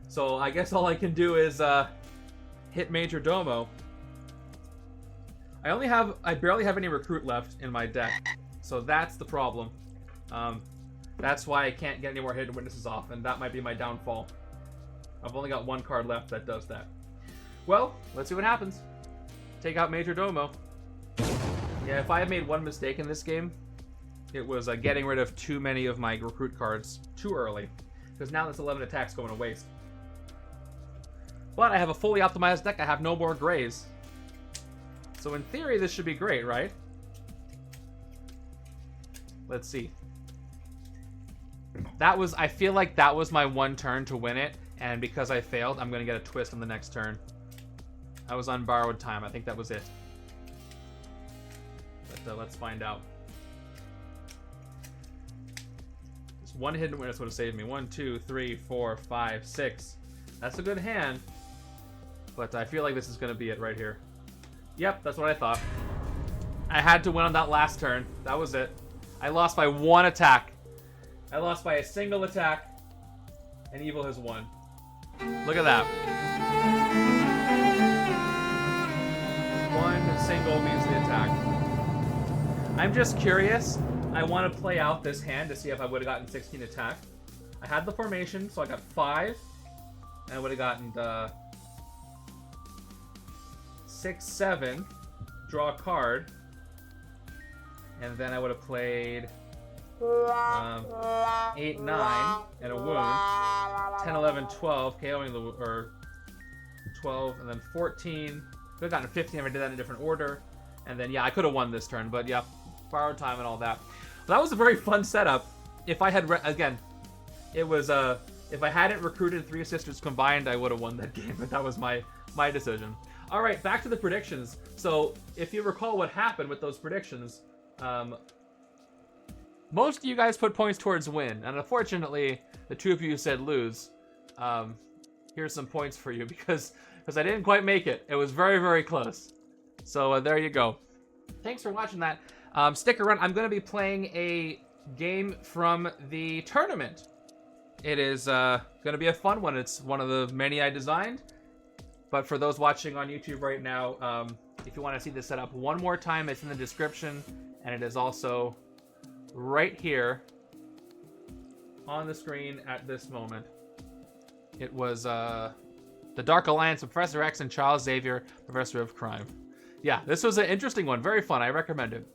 So I guess all I can do is hit Major Domo. I barely have any recruit left in my deck. So that's the problem. That's why I can't get any more hidden witnesses off, and that might be my downfall. I've only got 1 card left that does that. Well, let's see what happens. Take out Major Domo. Yeah, if I had made one mistake in this game, it was getting rid of too many of my recruit cards too early. Because now this 11 attack's going to waste. But I have a fully optimized deck. I have no more grays. So in theory, this should be great, right? Let's see. I feel like that was my 1 turn to win it. And because I failed, I'm going to get a twist on the next turn. I was on borrowed time. I think that was it. But let's find out. Just 1 hidden witness would have saved me. 1, 2, 3, 4, 5, 6. That's a good hand. But I feel like this is going to be it right here. Yep, that's what I thought. I had to win on that last turn. That was it. I lost by 1 attack. I lost by a single attack. And Evil has won. Look at that. 1 single measly attack. I'm just curious. I want to play out this hand to see if I would have gotten 16 attack. I had the formation, so I got 5. And I would have gotten 6, 7. Draw a card. And then I would have played 8, 9, and a wound. 10, 11, 12, KOing the, or 12, and then 14. Could have gotten 15 if I did that in a different order. And then, yeah, I could have won this turn, but yeah, borrowed time and all that. But that was a very fun setup. If I had, again, it was, if I hadn't recruited 3 sisters combined, I would have won that game, but that was my decision. All right, back to the predictions. So, if you recall what happened with those predictions, most of you guys put points towards win, and unfortunately, the 2 of you said lose. here's some points for you because I didn't quite make it. It was very, very close. So there you go. Thanks for watching that. Stick around. I'm going to be playing a game from the tournament. It is going to be a fun one. It's one of the many I designed. But for those watching on YouTube right now, if you want to see this setup one more time, it's in the description. And it is also right here on the screen at this moment. It was The Dark Alliance of Professor X and Charles Xavier, Professor of Crime. Yeah, this was an interesting one. Very fun. I recommend it.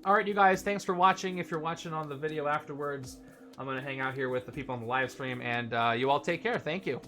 All right, you guys, thanks for watching. If you're watching on the video afterwards, I'm going to hang out here with the people on the live stream, and you all take care. Thank you.